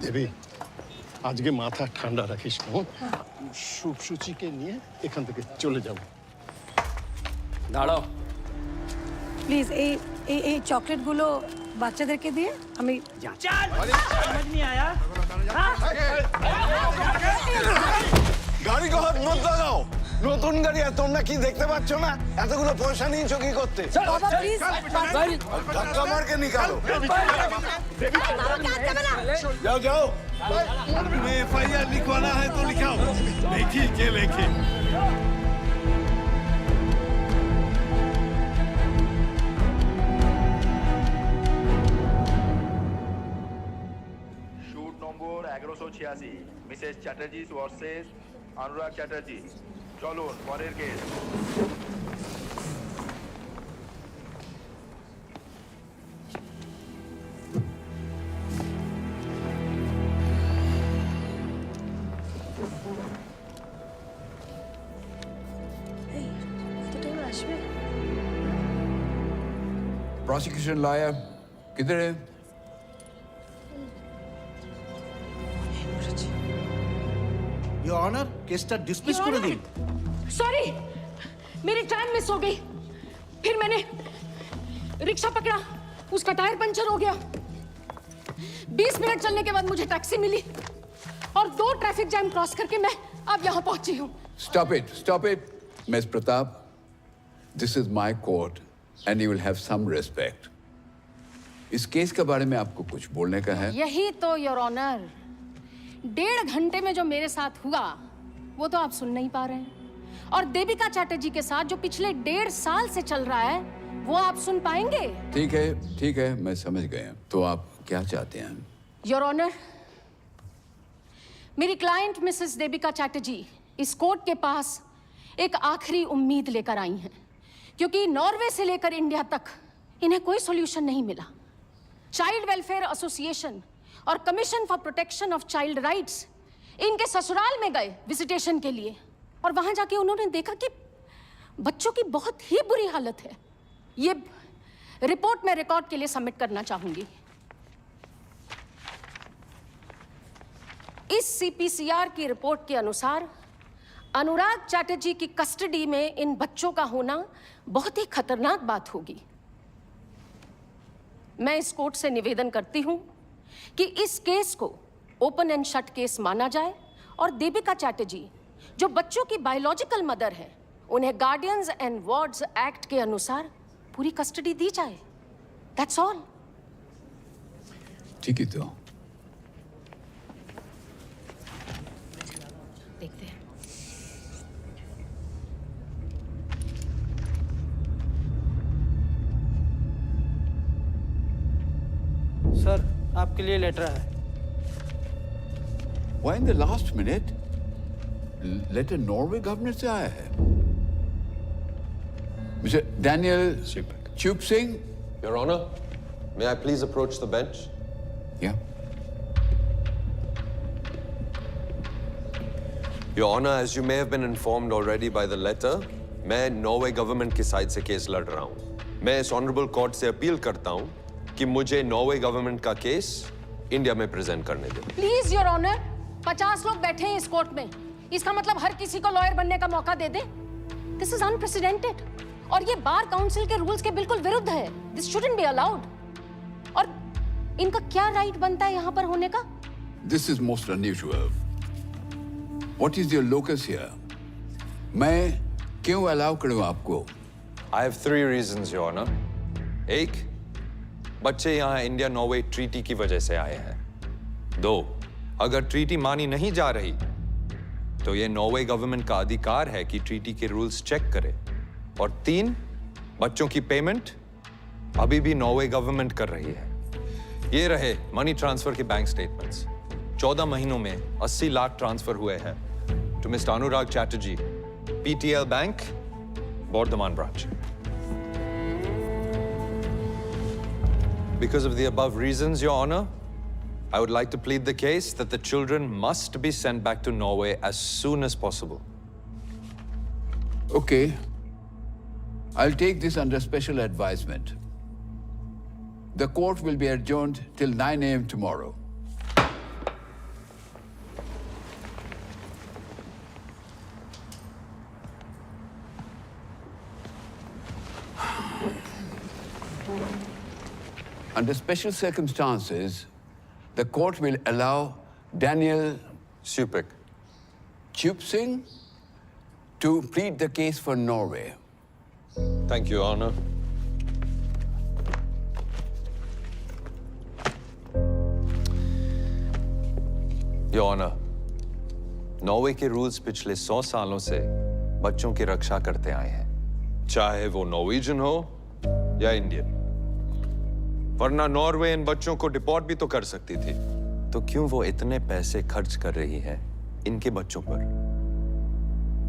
Devi, আজকে মাথা ঠান্ডা রাখিস, শুভ সূচিকে নিয়ে এখান থেকে চলে যাব। দাঁড়াও প্লিজ এই চকলেট গুলো বাচ্চাদেরকে দিয়ে আমি समझ नहीं आया। গাড়ি কো হাত মত লাগাও, নতুন গাড়ি, আর তোমরা কি দেখতে পাচ্ছ না এতগুলো পয়সা নিয়েছো কি করতে? বাবা প্লিজ धक्का मार के निकालो। जाओ जाओ, तुम्हें एफआईआर लिखवाना है तो लिखाओ। लिखी के लिखी। শুট নম্বর 1186, মিসেস চ্যাটার্জি ভার্সেস অনুরাগ চ্যাটার্জি। চলুন পরের কেস। আসবে। प्रोसिक्यूशन लॉयर किधर है? योर ऑनर, केसটা डिसमिस করে দিন। सॉरी, मेरी ट्रेन मिस हो गई। फिर मैंने रिक्शा पकड़ा, उसका टायर पंचर हो गया। 20 मिनट चलने के बाद मुझे टैक्सी मिली और 2 ट्रैफिक जैम क्रॉस करके मैं अब यहाँ पहुंची हूँ। Stop it, Miss Pratap. This is my court, and you will have some respect. इस केस के बारे में आपको कुछ बोलने का है? यही तो योर ऑनर, 1.5 घंटे में जो मेरे साथ हुआ वो तो आप सुन नहीं पा रहे हैं, और देविका चैटर्जी के साथ जो पिछले 1.5 साल से चल रहा है वो आप सुन पाएंगे? ठीक है, मैं समझ गया। तो आप क्या चाहते हैं? योर ऑनर, मेरी क्लाइंट मिसेस देविका चैटर्जी इस कोर्ट के पास एक आखिरी उम्मीद लेकर आई हैं, क्योंकि नॉर्वे से लेकर इंडिया तक इन्हें कोई सॉल्यूशन नहीं मिला। चाइल्ड वेलफेयर एसोसिएशन और commission for protection of child rights इनके ससुराल में गए विजिटेशन के लिए, और वहां जाके उन्होंने देखा कि बच्चों की बहुत ही बुरी हालत है। ये रिपोर्ट मैं रिकॉर्ड के लिए सबमिट करना चाहूंगी। इस सीपीसीआर की रिपोर्ट के अनुसार अनुराग चैटर्जी की कस्टडी में इन बच्चों का होना बहुत ही खतरनाक बात होगी। मैं इस कोर्ट से निवेदन करती हूं कि इस केस को ओपन एंड शट केस माना जाए और देविका चैटर्जी, जो बच्चों की बायोलॉजिकल मदर है, उन्हें गार्डियंस एंड वार्ड्स एक्ट के अनुसार पूरी कस्टडी दी जाए। That's all. ठीक है, तो देखते हैं। सर, आपके लिए लेटर है। Why in the last minute? Letter Norway government से आया है। मिस्टर डैनियल चुप Singh. Your Honor, may I please approach the bench? Yeah. Your Honor, as you may have been informed already by the letter, मैं Norway government की side से case लड़ रहा हूं। मैं इस ऑनरेबल कोर्ट से अपील करता हूं कि मुझे नॉर्वे गवर्नमेंट का केस इंडिया में प्रेजेंट करने दें। प्लीज योर ऑनर, 50 लोग बैठे हैं इस कोर्ट में, इसका मतलब हर किसी को लॉयर बनने का मौका दे दें? दिस इज अनप्रेसिडेंटेड और ये बार काउंसिल के रूल्स के बिल्कुल विरुद्ध है। This shouldn't be allowed. और इनका क्या राइट बनता है यहाँ पर होने का? This is most unusual. What is your locus here? मैं क्यों अलाउ करूं आपको? I have 3 reasons, Your Honor. 1, बच्चे यहाँ इंडिया नॉर्वे ट्रीटी की वजह से आए हैं। 2, अगर ट्रीटी मानी नहीं जा रही तो ये नॉर्वे गवर्नमेंट का अधिकार है कि ट्रीटी के रूल्स चेक करे। और 3, बच्चों की पेमेंट अभी भी नॉर्वे गवर्नमेंट कर रही है। ये रहे मनी ट्रांसफर के बैंक स्टेटमेंट्स। 14 महीनों में 80 लाख ट्रांसफर हुए हैं to Mr Anurag Chatterjee, PTL bank, Bordhaman branch. Because of the above reasons, Your Honor, I would like to plead the case that the children must be sent back to Norway as soon as possible. Okay. I'll take this under special advisement. The court will be adjourned till 9 a.m. tomorrow. Under special circumstances, the court will allow Daniel Chup Singh to plead the case for Norway. Thank you, Your Honor. Your Honor, Norway के rules पिछले 100 सालों से बच्चों की रक्षा करते आए हैं, चाहे वो नॉर्वेजियन हो या इंडियन। वरना नॉर्वे इन बच्चों को डिपोर्ट भी तो कर सकती थी। तो क्यों वो इतने पैसे खर्च कर रही है इनके बच्चों पर?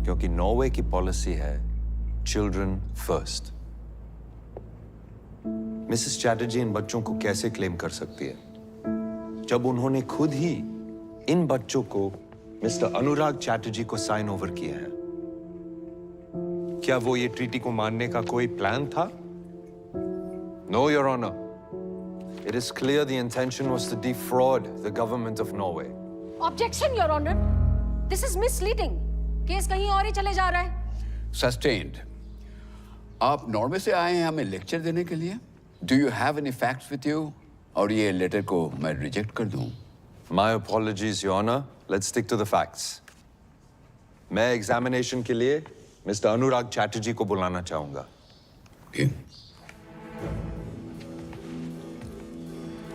क्योंकि नॉर्वे की पॉलिसी है चिल्ड्रन फर्स्ट। मिसेस चैटर्जी इन बच्चों को कैसे क्लेम कर सकती है जब उन्होंने खुद ही इन बच्चों को मिस्टर अनुराग चैटर्जी को साइन ओवर किया है? क्या वो ये ट्रीटी को मानने का कोई प्लान था? No, Your Honor. It is clear the intention was to defraud the government of Norway. Objection, Your Honor. This is misleading. Case कहीं और ही चले जा रहा है. Sustained. आप नॉर्वे से आए हैं हमें लेक्चर देने के लिए? Do you have any facts with you? और ये लेटर को मैं रिजेक्ट कर दूं? My apologies, Your Honor. Let's stick to the facts. मैं एग्जामिनेशन के लिए मिस्टर अनुराग चैटर्जी को बुलाना चाहूंगा.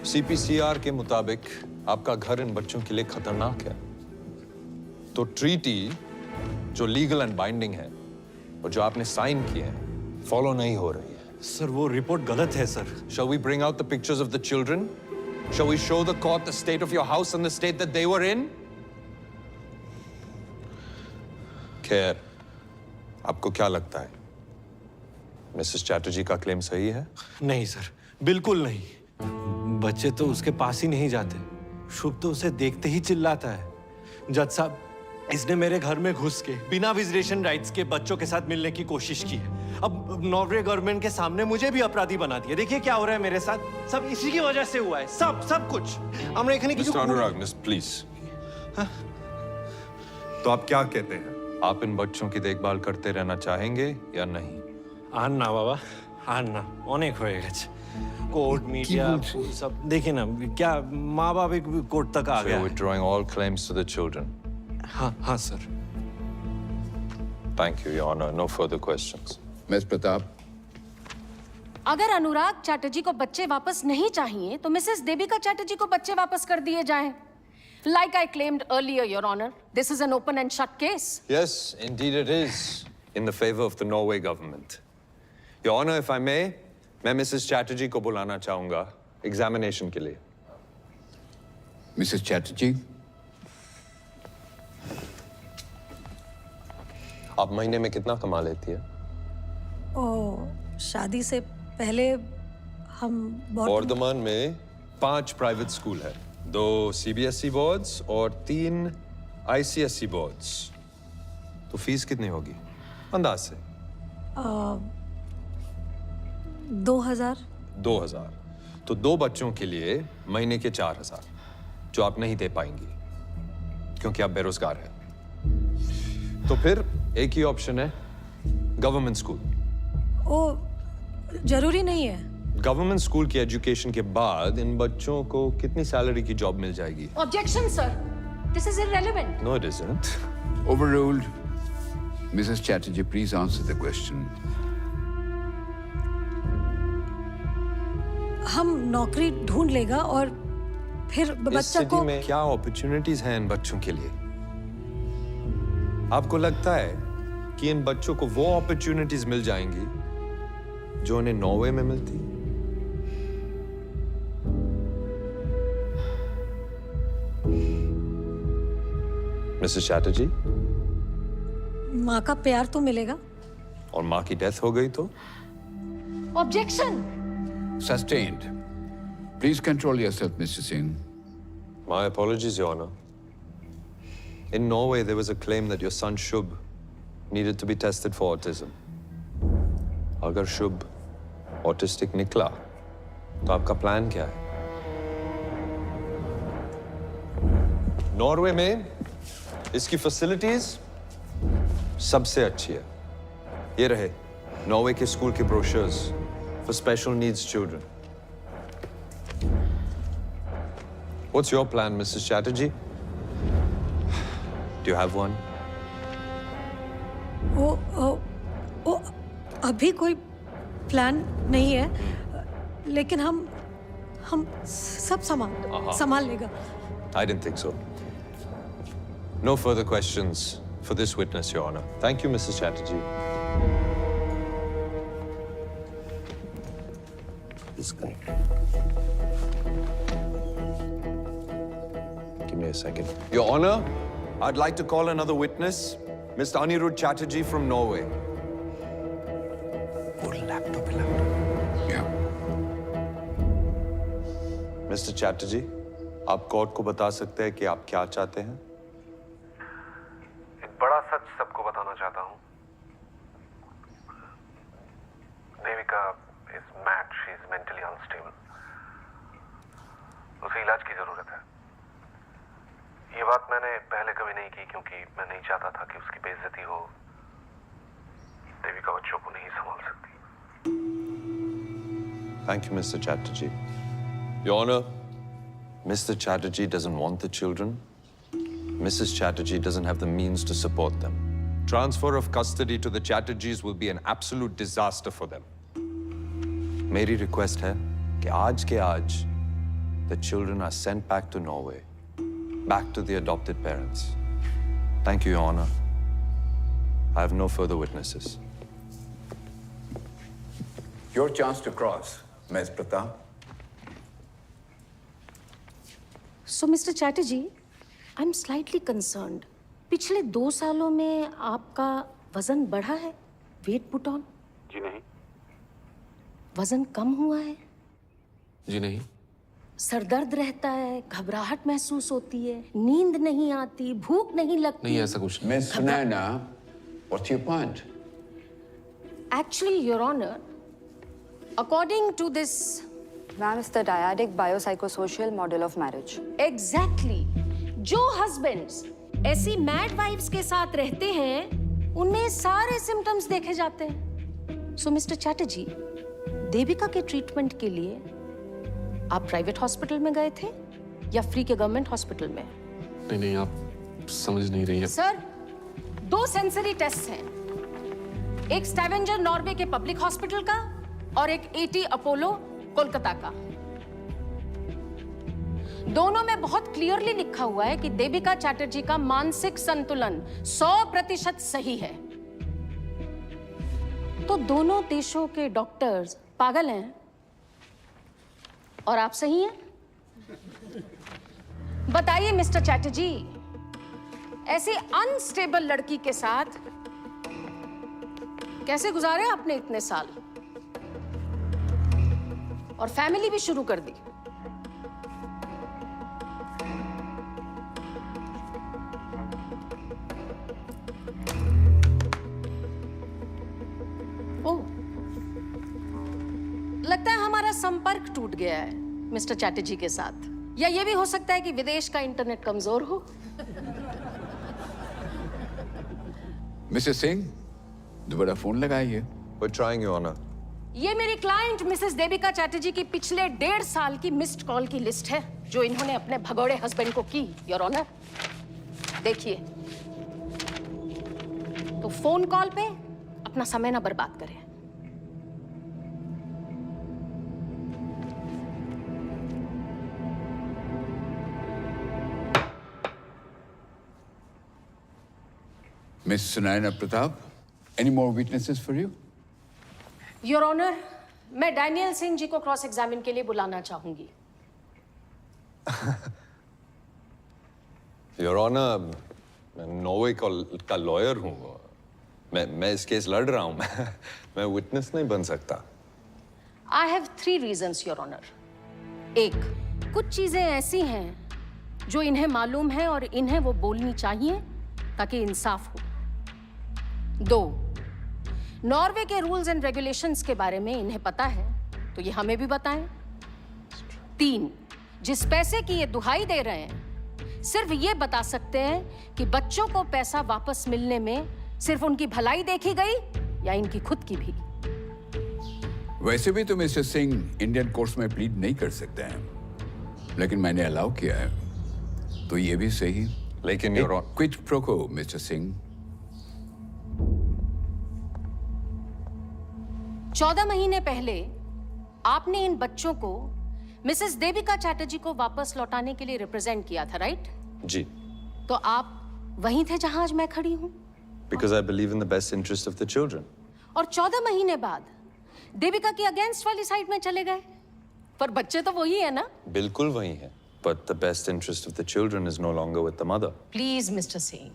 CPCR के मुताबिक आपका घर इन बच्चों के लिए खतरनाक है. तो ट्रीटी जो लीगल एंड बाइंडिंग है और जो आपने साइन किए हैं फॉलो नहीं हो रही है. सर वो रिपोर्ट गलत है sir. Shall we bring out the pictures of the children? Shall we show the court the state of your house and the state that they were in? खैर, आपको क्या लगता है? मिसेस चैटर्जी का क्लेम सही है? नहीं सर, बिल्कुल नहीं. बच्चे तो उसके पास ही नहीं जाते. शुभ तो उसे देखते ही चिल्लाता है. जज साहब, इसने मेरे घर में घुस के बिना विजिटेशन राइट्स के बच्चों के साथ मिलने की कोशिश की है. अब नॉर्वे गवर्नमेंट के सामने मुझे भी अपराधी बना दिया. देखिए क्या हो रहा है मेरे साथ. सब इसी की वजह से हुआ है. सब कुछ. हमने एखने की मिस्टर अनुराग, मिस प्लीज. तो आप क्या कहते हैं? आप इन बच्चों की देखभाल करते रहना चाहेंगे या नहीं? आन्ना बाबा, आन्ना अनेक होएगा. कोर्ट मीडिया सब देखिए ना, क्या माँ बाप एक कोर्ट तक आ गया. Withdrawing all claims to the children. हाँ sir. Thank you, Your Honor. No further questions. Miss Pratap. अगर अनुराग चैटर्जी को बच्चे वापस नहीं चाहिए तो मिसेस देविका चैटर्जी को बच्चे वापस कर दिए जाएं. Like I claimed earlier, Your Honor, this is an open and shut case. Yes, indeed it is, in the favor of the Norway government. Your Honor, if I may, मैं मिसेस चैटर्जी को बुलाना चाहूंगा एग्जामिनेशन के लिए. Mrs Chatterjee. आप महीने में कितना कमा लेती है? शादी से पहले हम वर्धमान में 5 प्राइवेट स्कूल है, 2 CBSE बोर्ड्स और 3 ICSE बोर्ड्स. तो फीस कितनी होगी अंदाज से? 2000. 2000. तो 2 बच्चों के लिए महीने के 4000 जो आप नहीं दे पाएंगी क्योंकि आप बेरोजगार हैं. तो फिर एक ही ऑप्शन है, गवर्नमेंट स्कूल. जरूरी नहीं है. गवर्नमेंट स्कूल की एजुकेशन के बाद इन बच्चों को कितनी सैलरी की जॉब मिल जाएगी? Objection, sir. This is irrelevant. No, it isn't. Overruled. Mrs. Chatterjee, please answer the question. हम नौकरी ढूंढ लेगा और फिर इस बच्चा सिटी को. में क्या अपॉर्चुनिटीज हैं इन बच्चों के लिए? आपको लगता है कि इन बच्चों को वो अपॉर्चुनिटीज मिल जाएंगी जो उन्हें नॉर्वे में मिलती? मिसेस चैटर्जी, माँ का प्यार तो मिलेगा. और माँ की डेथ हो गई तो? Objection. Sustained. Please control yourself, Mr. Singh. My apologies, Your Honor. In Norway, there was a claim that your son Shubh needed to be tested for autism. अगर शुभ ऑटिस्टिक निकला तो आपका प्लान क्या है? नॉर्वे में इसकी फैसिलिटीज सबसे अच्छी है. ये रहे नॉर्वे के स्कूल के brochures for special needs children. What's your plan, Mrs. Chatterjee? Do you have one? अभी कोई प्लान नहीं है, लेकिन हम सब संभाल लेगा. I didn't think so. No further questions for this witness, Your Honor. Thank you, Mrs. Chatterjee. This guy. Give me a second. Your Honor, I'd like to call another witness, Mr. Anirudh Chatterjee from Norway. Mr. Chatterjee, आप court को बता सकते हैं कि आप क्या चाहते हैं? एक बड़ा सच सबको बताना चाहता हूँ. Devika is mad. She's mentally unstable. उसे इलाज की जरूरत है। ये बात मैंने पहले कभी नहीं की क्योंकि मैं नहीं चाहता था कि उसकी बेइज्जती हो। देविका बच्चों को नहीं संभाल सकती। Thank you, Mr. Chatterjee. Your Honor, Mr. Chatterjee doesn't want the children. Mrs. Chatterjee doesn't have the means to support them. Transfer of custody to the Chatterjees will be an absolute disaster for them. मेरी request है कि आज के आज the children are sent back to Norway, back to the adopted parents. Thank you, Your Honor. I have no further witnesses. Your chance to cross, Ms. Pratap. So, Mr. Chatterjee, I'm slightly concerned. पिछले 2 सालों में आपका वजन बढ़ा है? Weight put on? जी नहीं। वजन कम हुआ है? जी नहीं। सर दर्द रहता है, घबराहट महसूस होती है, नींद नहीं आती, भूख नहीं लगती? नहीं, ऐसा कुछ नहीं। Ms. Sunaina, what's your point? Actually, Your Honor, according to this... Ma'am, it's the dyadic biopsychosocial model of marriage. Exactly. जो husbands ऐसी mad wives के साथ रहते हैं, उनमें सारे symptoms देखे जाते हैं। So, Mr. Chatterjee, देविका के ट्रीटमेंट के लिए आप प्राइवेट हॉस्पिटल में गए थे या फ्री के गवर्नमेंट हॉस्पिटल में? नहीं नहीं, आप समझ नहीं रही हैं। सर, 2 सेंसरी टेस्ट हैं, एक स्टैवेंजर नॉर्वे के पब्लिक हॉस्पिटल का और एक एटी अपोलो कोलकाता का। दोनों में बहुत क्लियरली लिखा हुआ है कि देविका चैटर्जी का मानसिक संतुलन 100% सही है। तो दोनों देशों के डॉक्टर्स पागल हैं और आप सही हैं? बताइए मिस्टर चैटर्जी, ऐसी अनस्टेबल लड़की के साथ कैसे गुजारे आपने इतने साल और फैमिली भी शुरू कर दी? ओह, लगता है हमारा संपर्क टूट गया है मिस्टर चैटर्जी के साथ, या ये भी हो सकता है कि विदेश का इंटरनेट कमजोर हो। मिसेस सिंह, दोबारा फोन लगाइए। We're trying, Your Honor. ये मेरी क्लाइंट मिसेस देविका चैटर्जी की पिछले 1.5 साल की मिस्ड कॉल की लिस्ट है जो इन्होंने अपने भगोड़े हस्बैंड को की, योर ऑनर। देखिए, तो फोन कॉल पे अपना समय ना बर्बाद करें। Miss Sunaina Pratap, any more witnesses for you? Your honour, मैं डैनियल सिंह जी को क्रॉस एग्जामिन के लिए बुलाना चाहूंगी। Your Honor, मैं नॉर्वे का लॉयर हूँ। मैं इस केस लड़ रहा हूँ। मैं विटनेस नहीं बन सकता। I have 3 reasons, your honour. 1, कुछ चीजें ऐसी हैं जो इन्हें मालूम है और इन्हें वो बोलनी चाहिए ताकि इंसाफ हो। 2, नॉर्वे के रूल्स एंड रेगुलेशंस के बारे में इन्हें पता है तो ये हमें भी बताएं। 3, जिस पैसे की ये दुहाई दे रहे हैं, सिर्फ ये बता सकते हैं कि बच्चों को पैसा वापस मिलने में सिर्फ उनकी भलाई देखी गई या इनकी खुद की भी। वैसे भी तो मिस्टर सिंह इंडियन कोर्ट्स में प्लीड नहीं कर सकते हैं, लेकिन मैंने अलाउ किया है, तो ये भी सही। लेकिन क्विड प्रो मिस्टर सिंह। 14 महीने पहले आपने इन बच्चों को मिसेस देविका चैटर्जी को वापस लौटाने के लिए रिप्रेजेंट किया था, राइट? जी। तो आप वहीं थे जहां आज मैं खड़ी हूं? Because I believe in the best interest of the children. और 14 महीने बाद देविका की अगेंस्ट वाली साइड में चले गए, पर बच्चे तो वही है ना? बिल्कुल वही है। But the best interest of the children is no longer with the mother. Please mister Singh,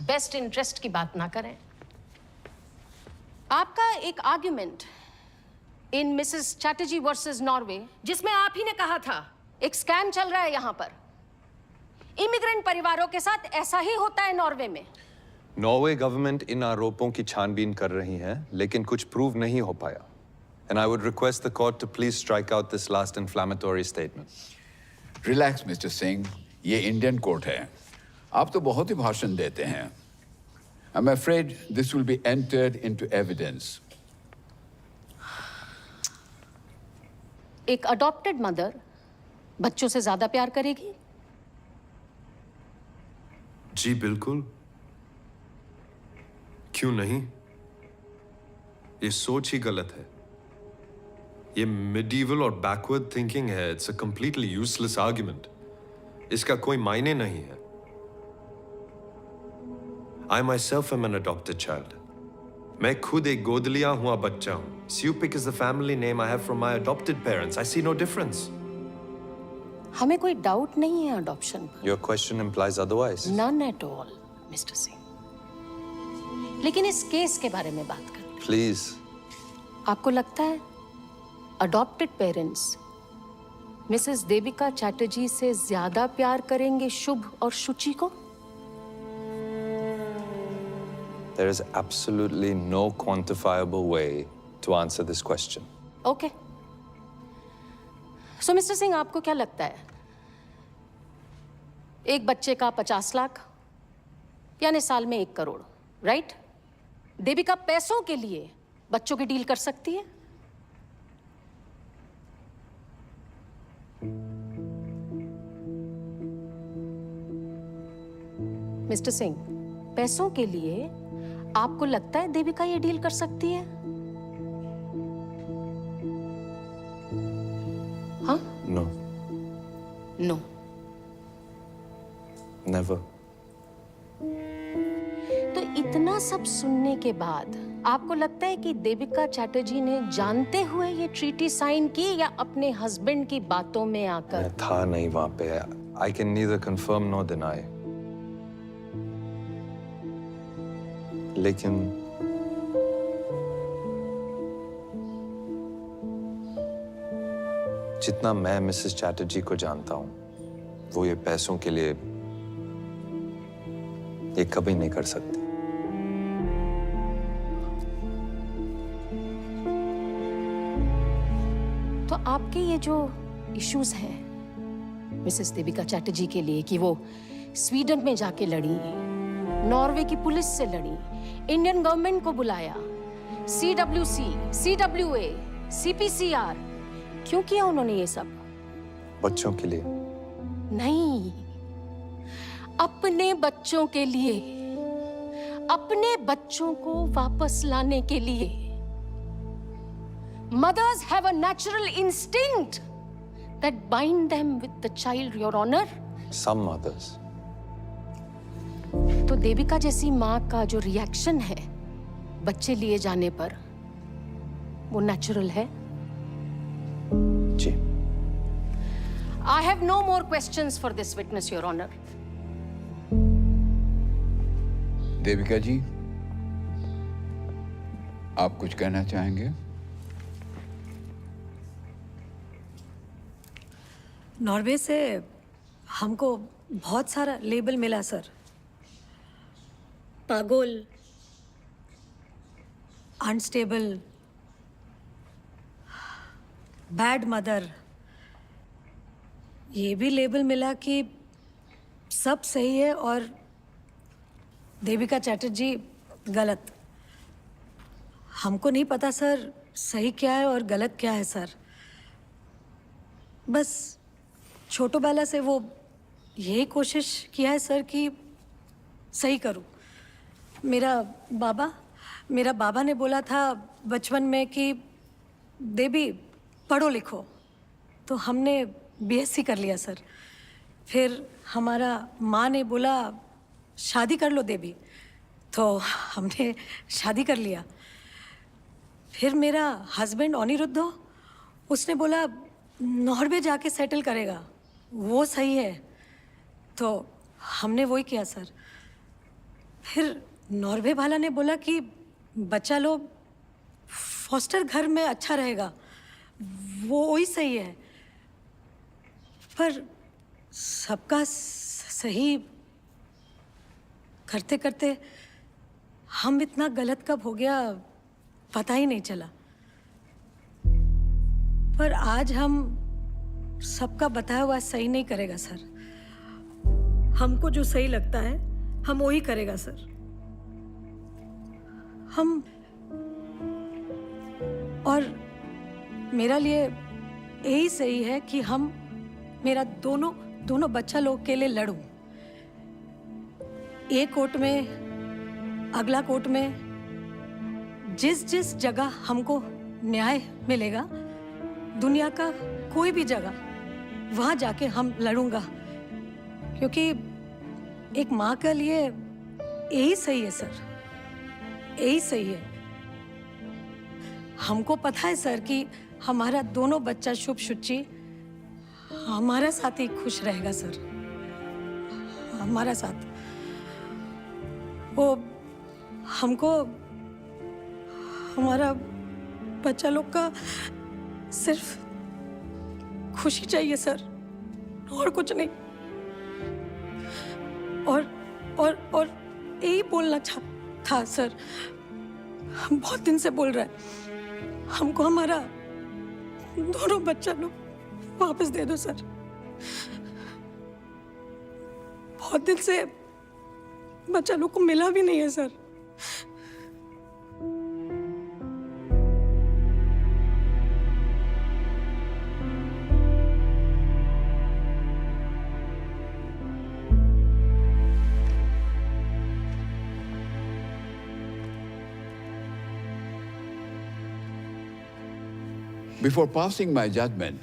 best interest की बात ना करें। आपका एक argument in Mrs Chatterjee versus Norway, जिसमें आप ही ने कहा था एक स्कैम चल रहा है यहाँ पर, इमिग्रेंट परिवारों के साथ ऐसा ही होता है नॉर्वे में। नॉर्वे गवर्नमेंट इन आरोपों की छानबीन कर रही है, लेकिन कुछ प्रूव नहीं हो पाया। And I would request the court to please strike out this last inflammatory statement. Relax mister Singh, ये इंडियन कोर्ट है। आप तो बहुत ही भाषण देते हैं। I'm afraid this will be entered into evidence. एक अडॉप्टेड मदर बच्चों से ज्यादा प्यार करेगी? जी बिल्कुल। क्यों नहीं? ये सोच ही गलत है। ये medieval और backward thinking है। It's a completely useless argument. इसका कोई मायने नहीं है। I myself am an adopted child. मैं खुद एक गोद लिया हुआ बच्चा हूँ। Supik is the family name I have from my adopted parents. I see no difference. हमें कोई डाउट नहीं है अडॉप्शन पर। Your question implies otherwise. None at all, mister Singh. लेकिन इस केस के बारे में बात करें। Please. आपको लगता है adopted parents Mrs Devika Chatterjee से ज्यादा प्यार करेंगे शुभ और शुचि को? There is absolutely no quantifiable way to answer this question. Okay. So, mister Singh, आपको क्या लगता है? एक बच्चे का 50 लाख यानी साल में 1 करोड़, राइट? देविका पैसों के लिए बच्चों की डील कर सकती है? मिस्टर सिंह, पैसों के लिए आपको लगता है देविका ये डील कर सकती है? हाँ? No. No. Never. तो इतना सब सुनने के बाद आपको लगता है कि देविका चैटर्जी ने जानते हुए ये ट्रीटी साइन की या अपने हस्बैंड की बातों में आकर? मैं था नहीं वहां पे। I can neither confirm nor deny. लेकिन जितना मैं मिसेस चैटर्जी को जानता हूं, वो ये पैसों के लिए ये कभी नहीं कर सकती। तो आपके ये जो इश्यूज हैं मिसेस देविका चैटर्जी के लिए कि वो स्वीडन में जाके लड़ी, नॉर्वे की पुलिस से लड़ी, इंडियन गवर्नमेंट को बुलाया, CWC, CWA, CPCR, क्यों किया उन्होंने ये सब? बच्चों के लिए नहीं, अपने बच्चों के लिए, अपने बच्चों को वापस लाने के लिए। Mothers have a natural instinct that bind them with the child, Your Honor. Some mothers. तो देविका जैसी माँ का जो रिएक्शन है बच्चे लिए जाने पर, वो नेचुरल है? जी। I have no more questions for this witness, Your Honor. Devika जी, आप कुछ कहना चाहेंगे? नॉर्वे से हमको बहुत सारा लेबल मिला सर। पागल, अनस्टेबल, बैड मदर, ये भी लेबल मिला कि सब सही है और देविका चैटर्जी गलत। हमको नहीं पता सर सही क्या है और गलत क्या है सर। बस छोटो बेला से वो यही कोशिश किया है सर कि सही करूं। मेरा बाबा ने बोला था बचपन में कि देवी पढ़ो लिखो, तो हमने BSc कर लिया सर। फिर हमारा माँ ने बोला शादी कर लो देवी, तो हमने शादी कर लिया। फिर मेरा हस्बैंड अनिरुद्ध, उसने बोला नॉर्वे जाके सेटल करेगा, वो सही है, तो हमने वही किया सर। फिर नॉर्वे वाला ने बोला कि बच्चा लोग फॉस्टर घर में अच्छा रहेगा, वो वही सही है। पर सबका सही करते करते हम इतना गलत कब हो गया पता ही नहीं चला। पर आज हम सबका बताया हुआ सही नहीं करेगा सर। हमको जो सही लगता है हम वही करेगा सर। हम और मेरा लिए यही सही है कि हम मेरा दोनों बच्चा लोग के लिए लड़ूं। एक कोर्ट में, अगला कोर्ट में, जिस जगह हमको न्याय मिलेगा, दुनिया का कोई भी जगह, वहां जाके हम लड़ूंगा, क्योंकि एक माँ के लिए यही सही है सर, यही सही है। हमको पता है सर कि हमारा दोनों बच्चा शुभ शुचि हमारा साथ ही खुश रहेगा सर, हमारा साथ। वो हमको हमारा बच्चा लोग का सिर्फ खुशी चाहिए सर, और कुछ नहीं। और यही बोलना था सर, हम बहुत दिन से बोल रहे हैं, हमको हमारा दोनों बच्चा लोग वापस दे दो सर। बहुत दिन से बच्चा लोग को मिला भी नहीं है sir. Before passing my judgement,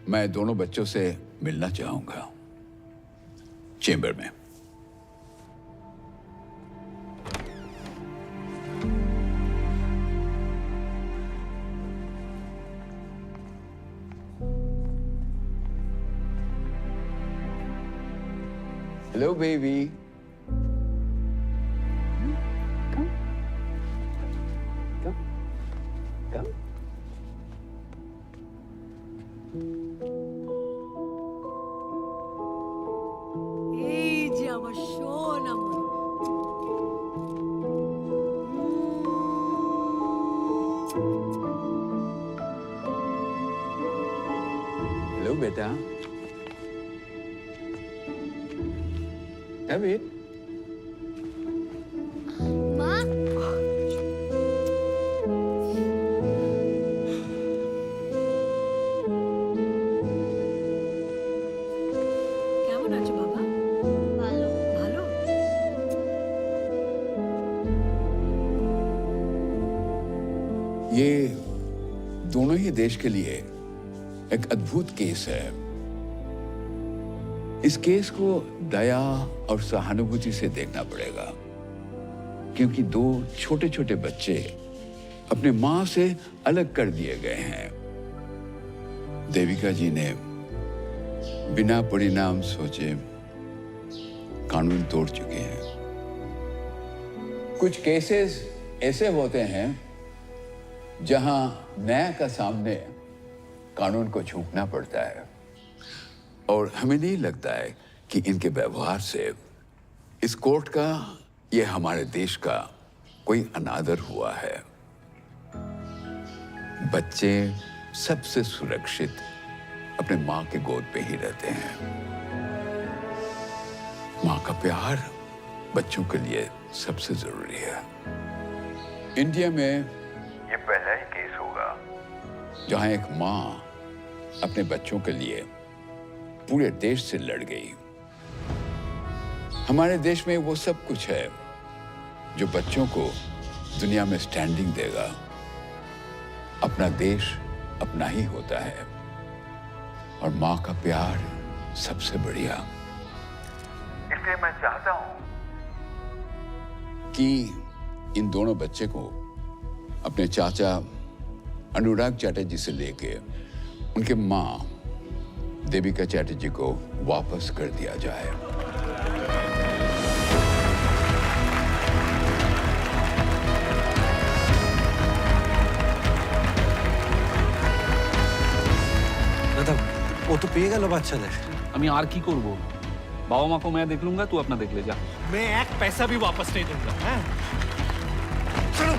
मैं दोनों बच्चों से मिलना चाहूंगा चेंबर में। Hello baby. हेलो बेटा। David. माँ। কেমন আছো বাবা? ভালো। ভালো? ये दोनों ही देश के लिए एक अद्भुत केस है। इस केस को दया और सहानुभूति से देखना पड़ेगा, क्योंकि दो छोटे छोटे बच्चे अपने मां से अलग कर दिए गए हैं। देविका जी ने बिना परिणाम सोचे कानून तोड़ चुके हैं। कुछ केसेस ऐसे होते हैं जहां न्याय का सामने कानून को झुकना पड़ता है, और हमें नहीं लगता है कि इनके व्यवहार से इस कोर्ट का, ये हमारे देश का कोई अनादर हुआ है। बच्चे सबसे सुरक्षित अपने माँ के गोद पे ही रहते हैं। माँ का प्यार बच्चों के लिए सबसे जरूरी है। इंडिया में ये पहला ही केस होगा जहां एक माँ अपने बच्चों के लिए पूरे देश से लड़ गई। हमारे देश में वो सब कुछ है जो बच्चों को दुनिया में स्टैंडिंग देगा। अपना देश अपना ही होता है, और माँ का प्यार सबसे बढ़िया। इसलिए मैं चाहता हूं कि इन दोनों बच्चे को अपने चाचा अनुराग चैटर्जी से लेके उनके माँ देविका चैटर्जी को वापस कर दिया जाए। দাদা, ও তো পেয়ে গেল বাচ্চাদের। আমি আর কি করব? বাবা মা को मैं देख लूंगा, तू अपना देख ले जा। मैं एक पैसा भी वापस नहीं दूंगा। हैं? चलो।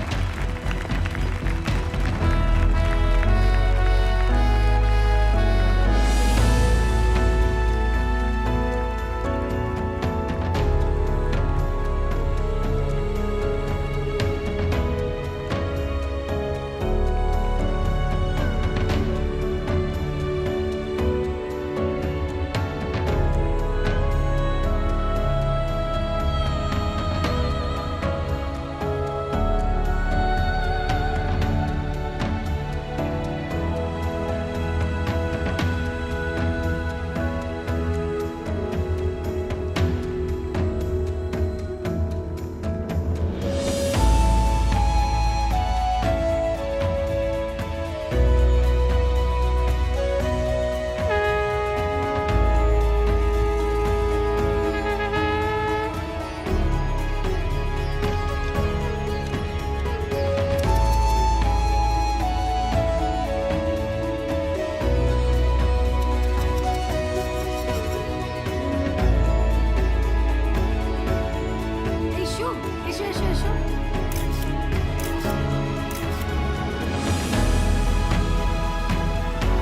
Yes yes